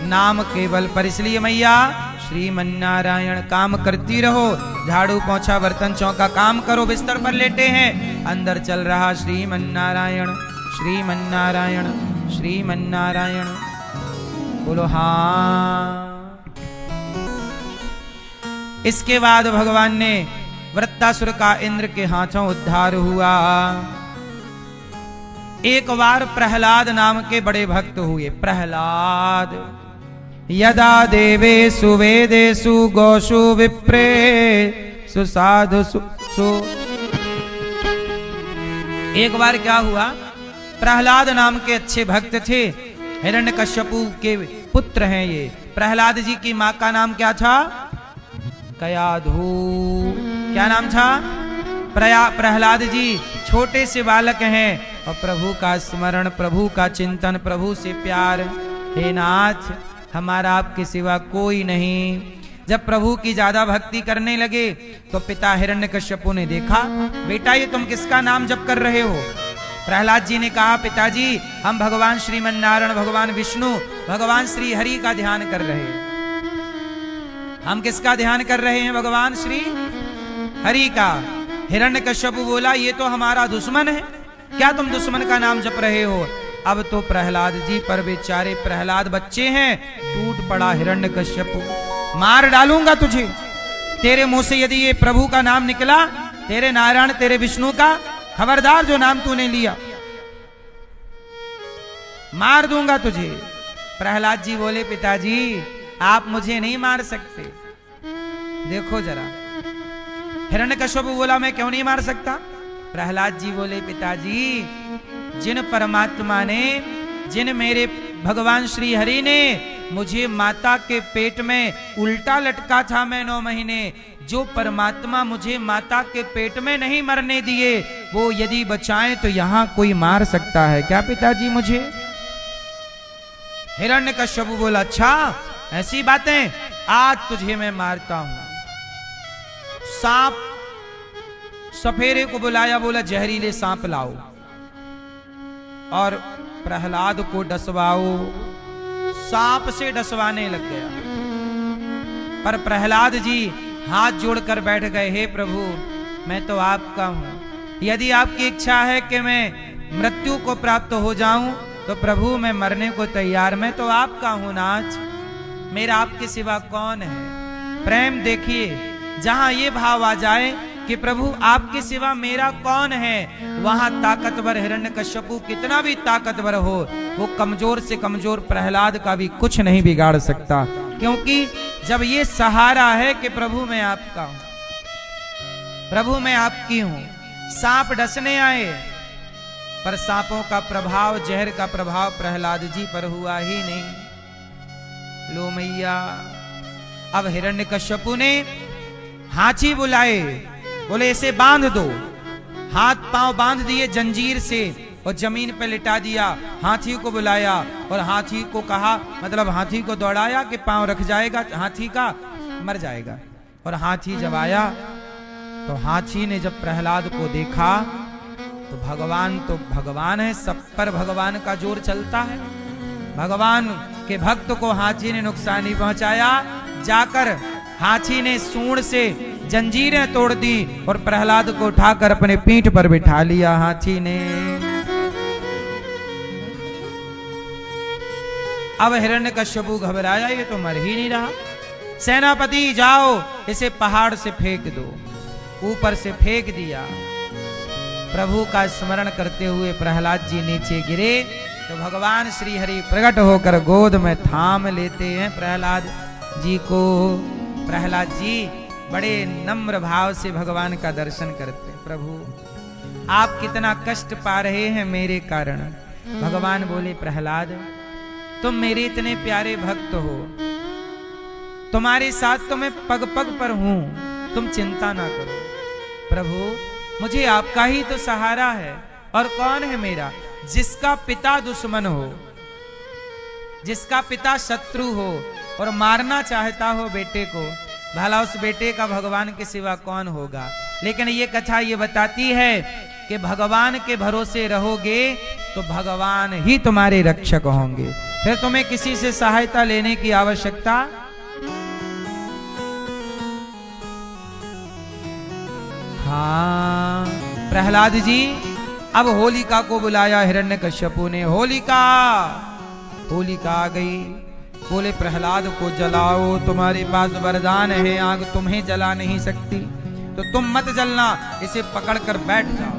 नाम केवल पर, इसलिए मैया श्रीमन्नारायण काम करती रहो। झाड़ू पोंछा बर्तन चौका काम करो, बिस्तर पर लेटे हैं, अंदर चल रहा श्रीमन्नारायण श्रीमन्नारायण श्रीमन्नारायण। बोलो हाँ। इसके बाद भगवान ने वृत्तासुर का इंद्र के हाथों उद्धार हुआ। एक बार प्रहलाद नाम के बड़े भक्त हुए। प्रहलाद यदा देवेषु वेदेषु गौषु विप्रे सुसाधुषु। एक बार क्या हुआ, प्रहलाद नाम के अच्छे भक्त थे, हिरण्यकश्यपु के पुत्र हैं ये। प्रहलाद जी की माँ का नाम क्या था? कयाधु। क्या नाम था? प्रहलाद जी छोटे से बालक हैं और प्रभु का स्मरण, प्रभु का चिंतन, प्रभु से प्यार। हे नाथ हमारा आपके सिवा कोई नहीं। जब प्रभु की ज्यादा भक्ति करने लगे तो पिता हिरण्यकश्यपु ने देखा, बेटा ये तुम किसका नाम जप कर रहे हो? प्रहलाद जी ने कहा पिताजी हम भगवान श्रीमन्नारायण, भगवान विष्णु, भगवान श्री हरि का ध्यान कर रहे हैं। हम किसका ध्यान कर रहे हैं? भगवान श्री हरि का। हिरण्यकश्यपु बोला ये तो हमारा दुश्मन है, क्या तुम दुश्मन का नाम जप रहे हो? अब तो प्रहलाद जी पर बेचारे प्रहलाद बच्चे हैं, टूट पड़ा हिरण्यकश्यपु। मार डालूंगा तुझे, तेरे मुंह से यदि ये प्रभु का नाम निकला, तेरे नारायण तेरे विष्णु का, खबरदार जो नाम तूने लिया मार दूंगा तुझे। प्रहलाद जी बोले पिताजी आप मुझे नहीं मार सकते, देखो जरा। हिरण्यकश्यप बोला मैं क्यों नहीं मार सकता? प्रहलाद जी बोले पिताजी जिन परमात्मा ने, जिन मेरे भगवान श्री हरि ने मुझे माता के पेट में उल्टा लटका था मैं 9 महीने। जो परमात्मा मुझे माता के पेट में नहीं मरने दिए, वो यदि बचाएं तो यहां कोई मार सकता है क्या पिताजी मुझे? हिरण्यकश्यप बोला, अच्छा ऐसी बातें, आज तुझे मैं मारता हूं। सांप सफेरे को बुलाया, बोला जहरीले सांप लाओ और प्रहलाद को डसवाओ। सांप से डसवाने लग गया, पर प्रहलाद जी हाथ जोड़कर बैठ गए, हे प्रभु मैं तो आपका हूं, यदि आपकी इच्छा है कि मैं मृत्यु को प्राप्त हो जाऊं तो प्रभु मैं मरने को तैयार, मैं तो आपका हूं नाथ, मेरा आपके सिवा कौन है। प्रेम देखिए, जहां ये भाव आ जाए कि प्रभु आपके सिवा मेरा कौन है, वहां ताकतवर हिरण्यकश्यपु कितना भी ताकतवर हो, वो कमजोर से कमजोर प्रहलाद का भी कुछ नहीं बिगाड़ सकता। क्योंकि जब ये सहारा है कि प्रभु मैं आपका हूं, प्रभु मैं आपकी हूं। सांप डसने आए, पर सांपों का प्रभाव, जहर का प्रभाव प्रहलाद जी पर हुआ ही नहीं। लो मैया, अब हिरण्यकश्यपु ने हाथी बुलाए, बोले इसे बांध दो। हाथ पांव बांध दिए जंजीर से और जमीन पे लिटा दिया। हाथी को बुलाया और हाथी को कहा, मतलब हाथी को दौड़ाया कि पांव रख जाएगा हाथी का, मर जाएगा। और हाथी जब आया तो हाथी ने जब प्रहलाद को देखा तो भगवान तो भगवान है, सब पर भगवान का जोर चलता है। भगवान के भक्त को हाथी ने नुकसान नहीं पहुंचाया। जाकर हाथी ने सूंड से जंजीरें तोड़ दी और प्रहलाद को उठाकर अपने पीठ पर बिठा लिया हाथी ने। अब हिरण्यकश्यपु घबराया, ये तो मर ही नहीं रहा। सेनापति जाओ इसे पहाड़ से फेंक दो। ऊपर से फेंक दिया। प्रभु का स्मरण करते हुए प्रहलाद जी नीचे गिरे तो भगवान श्री हरि प्रकट होकर गोद में थाम लेते हैं प्रहलाद जी को। प्रहलाद जी बड़े नम्र भाव से भगवान का दर्शन करते हैं। प्रभु आप कितना कष्ट पा रहे हैं मेरे कारण। भगवान बोले, प्रहलाद तुम मेरे इतने प्यारे भक्त हो, तुम्हारे साथ तो मैं पग पग पर हूं, तुम चिंता ना करो। प्रभु मुझे आपका ही तो सहारा है, और कौन है मेरा? जिसका पिता दुश्मन हो, जिसका पिता शत्रु हो और मारना चाहता हो बेटे को, भला उस बेटे का भगवान के सिवा कौन होगा। लेकिन ये कथा ये बताती है कि भगवान के भरोसे रहोगे तो भगवान ही तुम्हारे रक्षक होंगे, फिर तुम्हें किसी से सहायता लेने की आवश्यकता। हाँ प्रहलाद जी, अब होलिका को बुलाया हिरण्यकश्यपु ने। होलिका, होलिका आ गई। बोले प्रहलाद को जलाओ, तुम्हारे पास वरदान है, आग तुम्हें जला नहीं सकती, तो तुम मत जलना, इसे पकड़कर बैठ जाओ।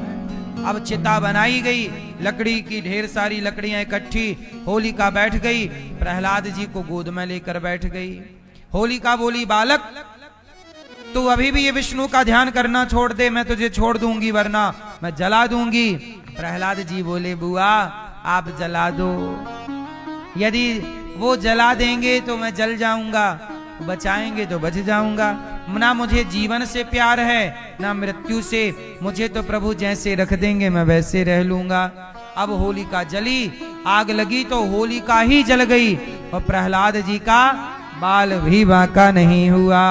अब चिता बनाई गई, लकड़ी की ढेर सारी लकड़ियां इकट्ठी, होलिका बैठ गई, प्रहलाद जी को गोद में लेकर बैठ गई। होलिका बोली, बालक तू अभी भी ये विष्णु का ध्यान करना छोड़ दे, मैं तुझे छोड़ दूंगी वरना मैं जला दूंगी। प्रहलाद जी बोले, बुआ आप जला दो, यदि वो जला देंगे तो मैं जल जाऊंगा, बचाएंगे तो बच जाऊंगा। ना मुझे जीवन से प्यार है ना मृत्यु से, मुझे तो प्रभु जैसे रख देंगे मैं वैसे रह लूंगा। अब होलिका जली, आग लगी तो होलिका ही जल गई और प्रहलाद जी का बाल भी बांका नहीं हुआ।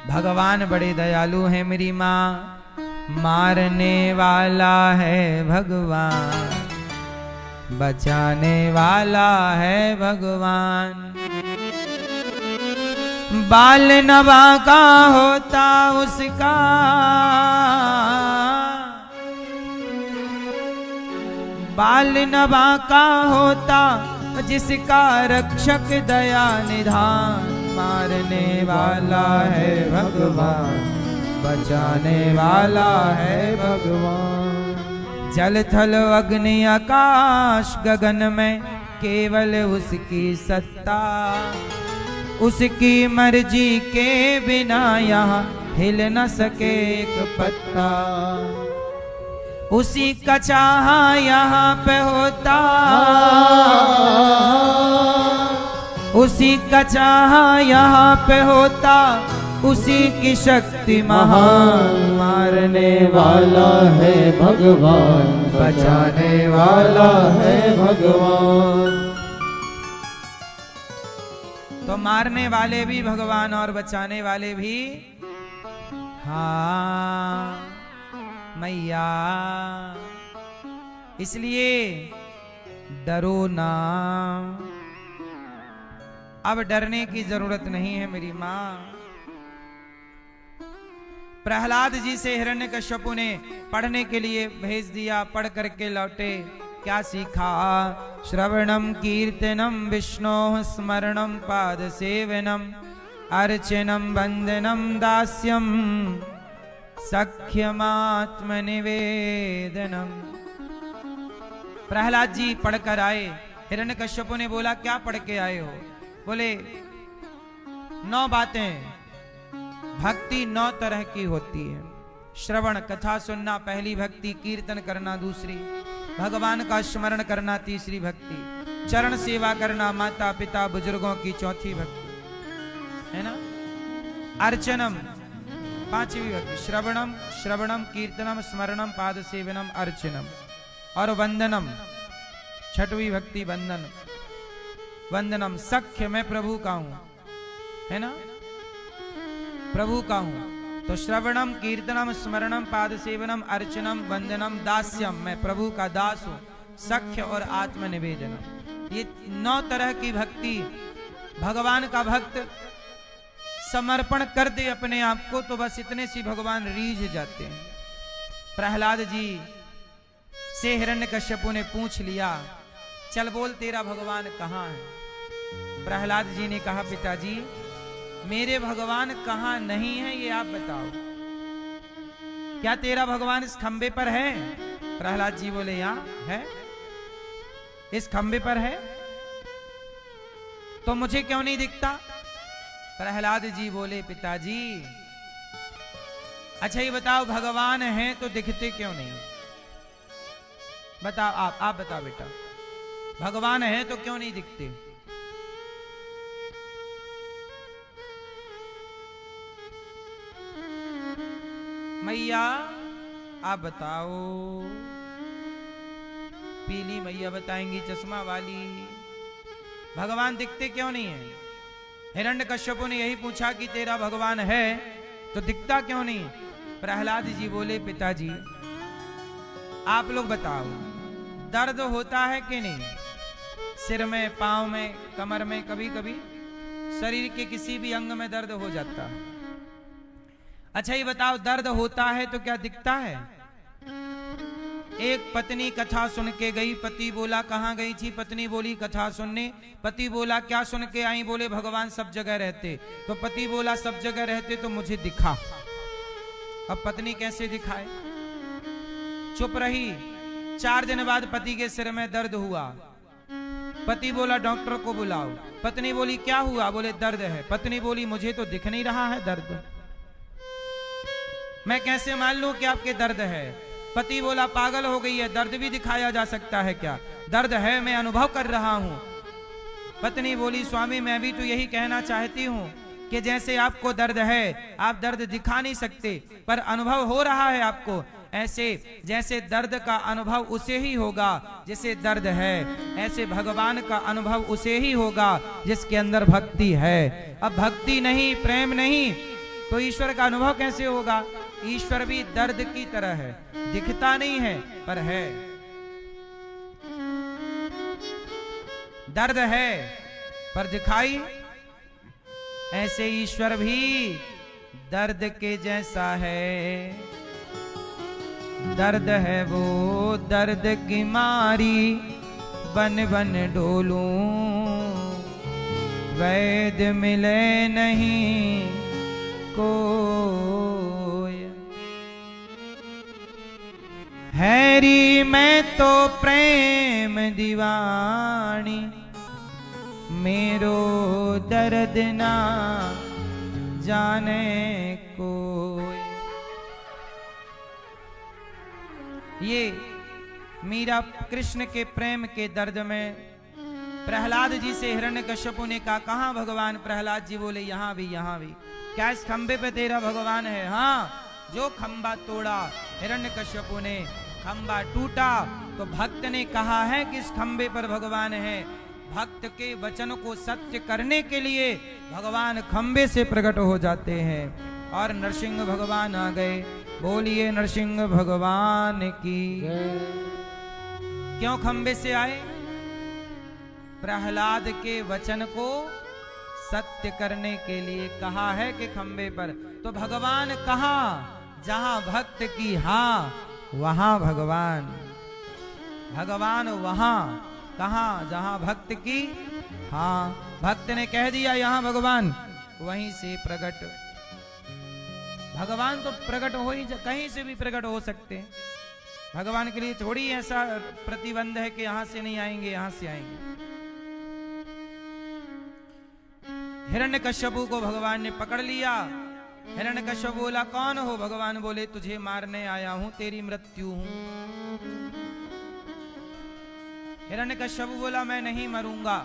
भगवान बड़े दयालु हैं मेरी माँ, मारने वाला है भगवान, बचाने वाला है भगवान। बाल नवा का होता उसका, बाल नवा का होता जिसका रक्षक दया निधान। मारने वाला है भगवान, बचाने वाला है भगवान। जल थल अग्नि आकाश गगन में केवल उसकी सत्ता, उसकी मर्जी के बिना यहाँ हिल न सके एक पत्ता। उसी का चाहा यहाँ पे होता, उसी का चाहा यहाँ पे होता, उसी की शक्ति महान। मारने वाला है भगवान, बचाने वाला है भगवान। तो मारने वाले भी भगवान और बचाने वाले भी। हाँ मैया, इसलिए डरो ना, अब डरने की जरूरत नहीं है मेरी मां। प्रहलाद जी से हिरण्यकश्यपु ने पढ़ने के लिए भेज दिया, पढ़ करके लौटे। क्या सीखा? श्रवणम कीर्तनम विष्णोः स्मरणम पाद सेवनम अर्चनम वंदनम दास्यम सख्यमात्म निवेदनम। प्रहलाद जी पढ़कर आए। हिरण्यकश्यपु ने बोला क्या पढ़ के आए हो? बोले 9 बातें। भक्ति 9 तरह की होती है। श्रवण कथा सुनना पहली भक्ति, कीर्तन करना दूसरी, भगवान का स्मरण करना तीसरी भक्ति, चरण सेवा करना माता पिता बुजुर्गों की चौथी भक्ति, है ना। अर्चनम पांचवी भक्ति, श्रवणम श्रवणम कीर्तनम स्मरणम पाद सेवनम अर्चनम। और वंदनम छठवीं भक्ति, वंदन वंदनम। सख्य मैं प्रभु का हूं, है ना, प्रभु का हूं। तो श्रवणम कीर्तनम स्मरणम पाद सेवनम अर्चनम वंदनम दास्यम, मैं प्रभु का दास हूं। सख्य और आत्म निवेदनम, ये 9 तरह की भक्ति। भगवान का भक्त समर्पण कर दे अपने आप को तो बस इतने सी भगवान रीझ जाते हैं। प्रहलाद जी से हिरण्यकश्यपु ने पूछ लिया, चल बोल तेरा भगवान कहाँ है? प्रहलाद जी ने कहा पिताजी मेरे भगवान कहाँ नहीं है ये आप बताओ। क्या तेरा भगवान इस खंबे पर है? प्रहलाद जी बोले यहाँ है, इस खंबे पर है, तो मुझे क्यों नहीं दिखता? प्रहलाद जी बोले पिताजी अच्छा ये बताओ भगवान है तो दिखते क्यों नहीं? बताओ आप बताओ बेटा, भगवान है तो क्यों नहीं दिखते? मैया आप बताओ। पीली मैया बताएंगी, चश्मा वाली। भगवान दिखते क्यों नहीं है? हिरण्यकश्यपु ने यही पूछा कि तेरा भगवान है तो दिखता क्यों नहीं? प्रहलाद जी बोले पिताजी आप लोग बताओ, दर्द होता है कि नहीं? सिर में, पांव में, कमर में, कभी कभी शरीर के किसी भी अंग में दर्द हो जाता है। अच्छा ये बताओ दर्द होता है तो क्या दिखता है? एक पत्नी कथा सुन के गई, पति बोला कहां गई थी? पत्नी बोली कथा सुनने। पति बोला क्या सुन के आई? बोले भगवान सब जगह रहते। तो पति बोला सब जगह रहते तो मुझे दिखा। अब पत्नी कैसे दिखाए? चुप रही। 4 दिन बाद पति के सिर में दर्द हुआ। पति बोला डॉक्टर को बुलाओ। पत्नी बोली क्या हुआ? बोले दर्द है। पत्नी बोली मुझे तो दिख नहीं रहा है दर्द, मैं कैसे मान लूं कि आपके दर्द है? पति बोला पागल हो गई है, दर्द भी दिखाया जा सकता है क्या? दर्द है, मैं अनुभव कर रहा हूं। पत्नी बोली स्वामी मैं भी तो यही कहना चाहती हूं कि जैसे आपको दर्द है, आप दर्द दिखा नहीं सकते पर अनुभव हो रहा है आपको, ऐसे जैसे दर्द का अनुभव उसे ही होगा जिसे दर्द है, ऐसे भगवान का अनुभव उसे ही होगा जिसके अंदर भक्ति है। अब भक्ति नहीं, प्रेम नहीं तो ईश्वर का अनुभव कैसे होगा? ईश्वर भी दर्द की तरह है, दिखता नहीं है पर है। दर्द है पर दिखाई, ऐसे ईश्वर भी दर्द के जैसा है। दर्द है वो दर्द की मारी, बन बन डोलूं, वैद्य मिले नहीं कोई। हैरी मैं तो प्रेम दीवानी, मेरो दर्द ना जाने कोई। ये मीरा कृष्ण के प्रेम के दर्द में प्रहलाद जी से हिरण्यकश्यपु ने कहा, कहाँ भगवान? प्रहलाद जी बोले, यहाँ भी, यहाँ भी। क्या इस खंबे पे तेरा भगवान है? हाँ। जो खंबा तोड़ा हिरण्यकश्यपु ने, खंबा टूटा तो भक्त ने कहा है कि इस खंबे पर भगवान है। भक्त के वचन को सत्य करने के लिए भगवान खंबे से प्रकट हो जाते हैं और नरसिंह भगवान आ गए। बोलिए नरसिंह भगवान की। क्यों खंबे से आए? प्रहलाद के वचन को सत्य करने के लिए कहा है कि खंबे पर। तो भगवान कहाँ? जहां भक्त की हाँ वहां भगवान। भगवान वहां कहाँ? जहां भक्त की हाँ। भक्त ने कह दिया यहाँ भगवान, वहीं से प्रकट। भगवान तो प्रकट हो ही, कहीं से भी प्रकट हो सकते हैं। भगवान के लिए थोड़ी ऐसा प्रतिबंध है कि यहां से नहीं आएंगे, यहां से आएंगे। हिरण्यकश्यपु को भगवान ने पकड़ लिया। हिरण्यकश्यप बोला, कौन हो? भगवान बोले, तुझे मारने आया हूं, तेरी मृत्यु हूं। हिरण्यकश्यप बोला, मैं नहीं मरूंगा।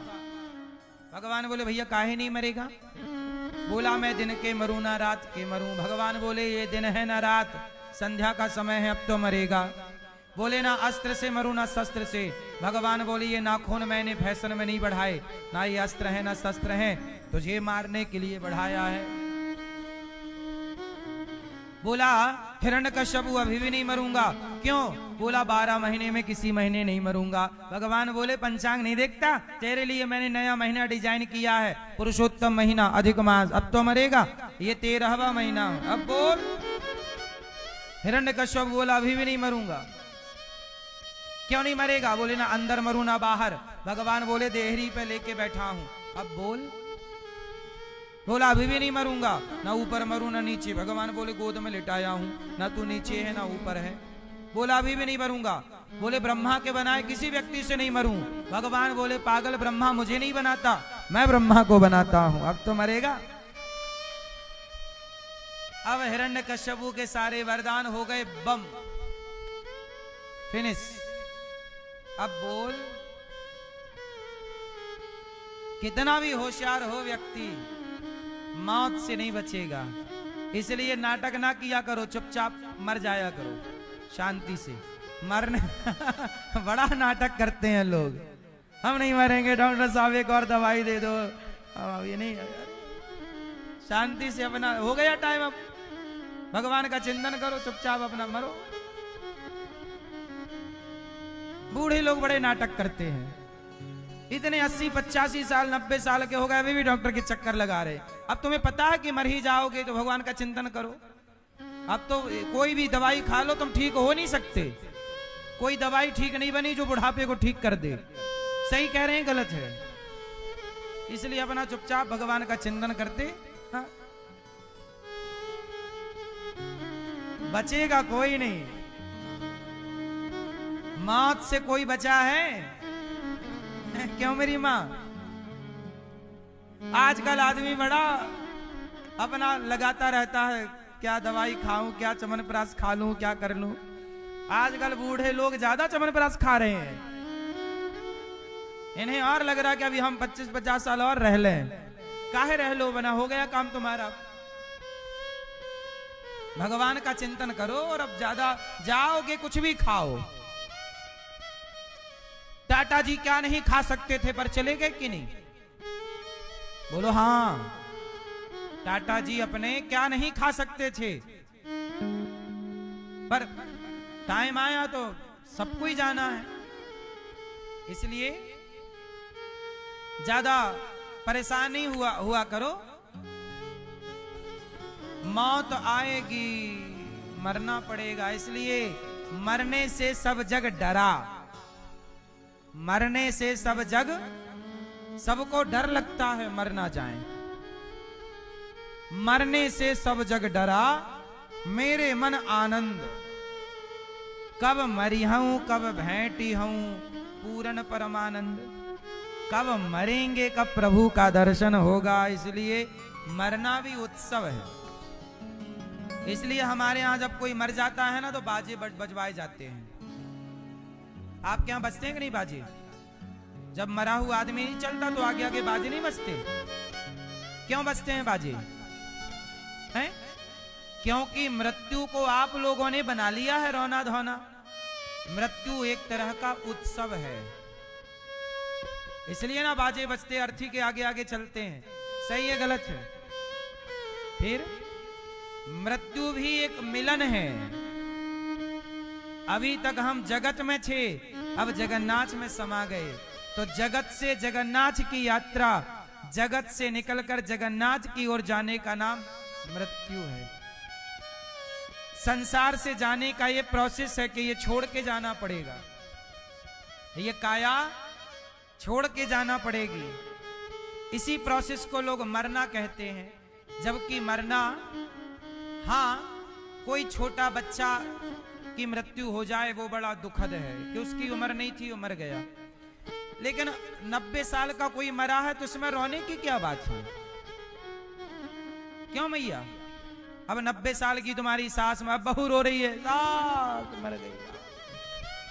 भगवान बोले, भैया काहे नहीं मरेगा? बोला, मैं दिन के मरूं ना रात के मरूं। भगवान बोले, ये दिन है ना रात, संध्या का समय है, अब तो मरेगा। बोले, ना अस्त्र से मरूं ना शस्त्र से। भगवान बोले, ये नाखून मैंने फैशन में नहीं बढ़ाए, ना ये अस्त्र है ना शस्त्र है, तुझे मारने के लिए बढ़ाया है। बोला हिरण्यकश्यप, अभी भी नहीं मरूंगा। क्यों? बोला, 12 महीने में किसी महीने नहीं मरूंगा। भगवान बोले, पंचांग नहीं देखता? तेरे लिए मैंने नया महीना डिजाइन किया है, पुरुषोत्तम महीना, अधिक मास, अब तो मरेगा। ये 13वां महीना, अब बोल। हिरण्यकश्यप बोला, अभी भी नहीं मरूंगा। क्यों नहीं मरेगा? बोले, ना अंदर मरूं ना बाहर। भगवान बोले, देहरी पे लेके बैठा हूं, अब बोल। बोला, अभी भी नहीं मरूंगा, ना ऊपर मरूं ना नीचे। भगवान बोले, गोद में लिटाया हूं, ना तू नीचे है ना ऊपर है। बोला, अभी भी नहीं मरूंगा। बोले, ब्रह्मा के बनाए किसी व्यक्ति से नहीं मरूं। भगवान बोले, पागल, ब्रह्मा मुझे नहीं बनाता, मैं ब्रह्मा को बनाता हूं, अब तो मरेगा। अब हिरण्यकश्यपु के सारे वरदान हो गए बम, फिनिश। अब बोल, कितना भी होशियार हो व्यक्ति, मौत से नहीं बचेगा। इसलिए नाटक ना किया करो, चुपचाप मर जाया करो शांति से। मरने बड़ा नाटक करते हैं लोग, हम नहीं मरेंगे, डॉक्टर साहब एक और दवाई दे दो। ये नहीं, शांति से अपना हो गया टाइम, अब भगवान का चिंतन करो, चुपचाप अपना मरो। बूढ़े लोग बड़े नाटक करते हैं, इतने 80, 85 साल, 90 साल के हो गए, अभी भी डॉक्टर के चक्कर लगा रहे। अब तुम्हें पता है कि मर ही जाओगे, तो भगवान का चिंतन करो। अब तो कोई भी दवाई खा लो, तुम ठीक हो नहीं सकते। कोई दवाई ठीक नहीं बनी जो बुढ़ापे को ठीक कर दे। सही कह रहे हैं, गलत है। इसलिए अपना चुपचाप भगवान का चिंतन करते। हाँ? बचेगा कोई नहीं, मौत से कोई बचा है? क्यों मेरी माँ? आजकल आदमी बड़ा अपना लगाता रहता है, क्या दवाई खाऊं, क्या च्यवनप्राश खा लूं, क्या कर लूं। आजकल बूढ़े लोग ज्यादा च्यवनप्राश खा रहे हैं। इन्हें और लग रहा है कि अभी हम 25-50 साल और रह लें। काहे रह लो, बना हो गया काम तुम्हारा। भगवान का चिंतन करो और अब ज्यादा जाओगे, कुछ भी खाओ। टाटा जी क्या नहीं खा सकते थे, पर चले गए कि नहीं? बोलो हाँ। टाटा जी अपने क्या नहीं खा सकते थे, पर टाइम आया तो सबको ही जाना है। इसलिए ज्यादा परेशान नहीं हुआ करो। मौत आएगी, मरना पड़ेगा। इसलिए मरने से सब जग डरा, मरने से सब जग, सबको डर लगता है मर ना जाए। मरने से सब जग डरा, मेरे मन आनंद। कब मरी हूं, कब भेंटी हूं, पूरन परमानंद। कब मरेंगे, कब प्रभु का दर्शन होगा। इसलिए मरना भी उत्सव है। इसलिए हमारे यहाँ जब कोई मर जाता है ना, तो बाजे बजवाए जाते हैं। आपके यहाँ बजते हैं कि नहीं बाजे? जब मरा हुआ आदमी नहीं चलता तो आगे आगे बाजे नहीं बजते? क्यों बजते हैं बाजे? हैं? क्योंकि मृत्यु को आप लोगों ने बना लिया है रोना धोना। मृत्यु एक तरह का उत्सव है, इसलिए ना बाजे बजते, अर्थी के आगे आगे चलते हैं। सही है गलत है? फिर मृत्यु भी एक मिलन है। अभी तक हम जगत में थे, अब जगन्नाथ में समा गए, तो जगत से जगन्नाथ की यात्रा, जगत से निकलकर जगन्नाथ की ओर जाने का नाम मृत्यु है। संसार से जाने का ये प्रोसेस है कि ये छोड़ के जाना पड़ेगा, ये काया छोड़ के जाना पड़ेगी। इसी प्रोसेस को लोग मरना कहते हैं, जबकि मरना, हाँ, कोई छोटा बच्चा की मृत्यु हो जाए वो बड़ा दुखद है कि उसकी उम्र नहीं थी, वो मर गया। लेकिन 90 साल का कोई मरा है तो उसमें रोने की क्या बात है? क्यों मैया? अब 90 साल की तुम्हारी सास में बहू रो रही है, सास मर गई,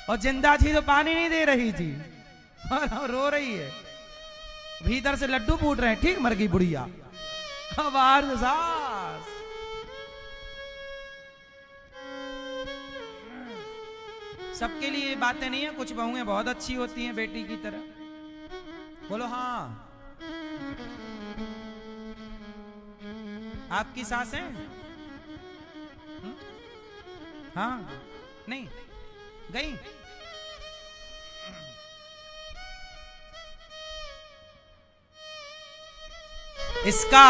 और जिंदा थी तो पानी नहीं दे रही थी और रो रही है, भीतर से लड्डू फूट रहे हैं, ठीक मर गई बुढ़िया, बाहर से सास। सबके लिए ये बातें नहीं है, कुछ बहुएं बहुत अच्छी होती हैं बेटी की तरह। बोलो हाँ। आपकी सास है? हाँ, नहीं गई? इसका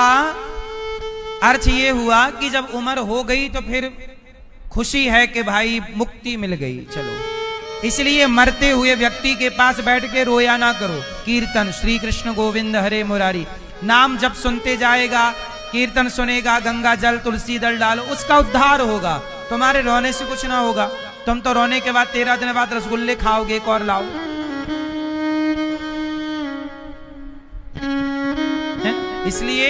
अर्थ ये हुआ कि जब उम्र हो गई तो फिर खुशी है कि भाई मुक्ति मिल गई। चलो, इसलिए मरते हुए व्यक्ति के पास बैठ के रोया ना करो। कीर्तन श्री कृष्ण गोविंद हरे मुरारी नाम जब सुनते जाएगा, कीर्तन सुनेगा, गंगा जल तुलसी दल डालो, उसका उद्धार होगा। तुम्हारे रोने से कुछ ना होगा। तुम तो रोने के बाद 13 दिन बाद रसगुल्ले खाओगे, एक और लाओ। इसलिए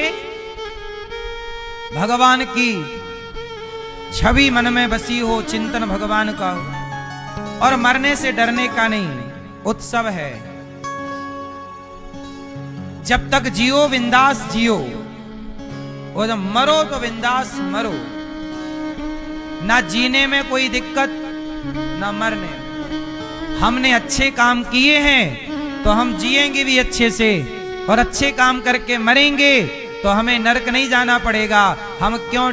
भगवान की छवि मन में बसी हो, चिंतन भगवान का हो, और मरने से डरने का नहीं, उत्सव है। जब तक जियो बिंदास जियो, और जब मरो तो बिंदास मरो। ना जीने में कोई दिक्कत, ना मरने में। हमने अच्छे काम किए हैं तो हम जिएंगे भी अच्छे से, और अच्छे काम करके मरेंगे तो हमें नरक नहीं जाना पड़ेगा। हम क्यों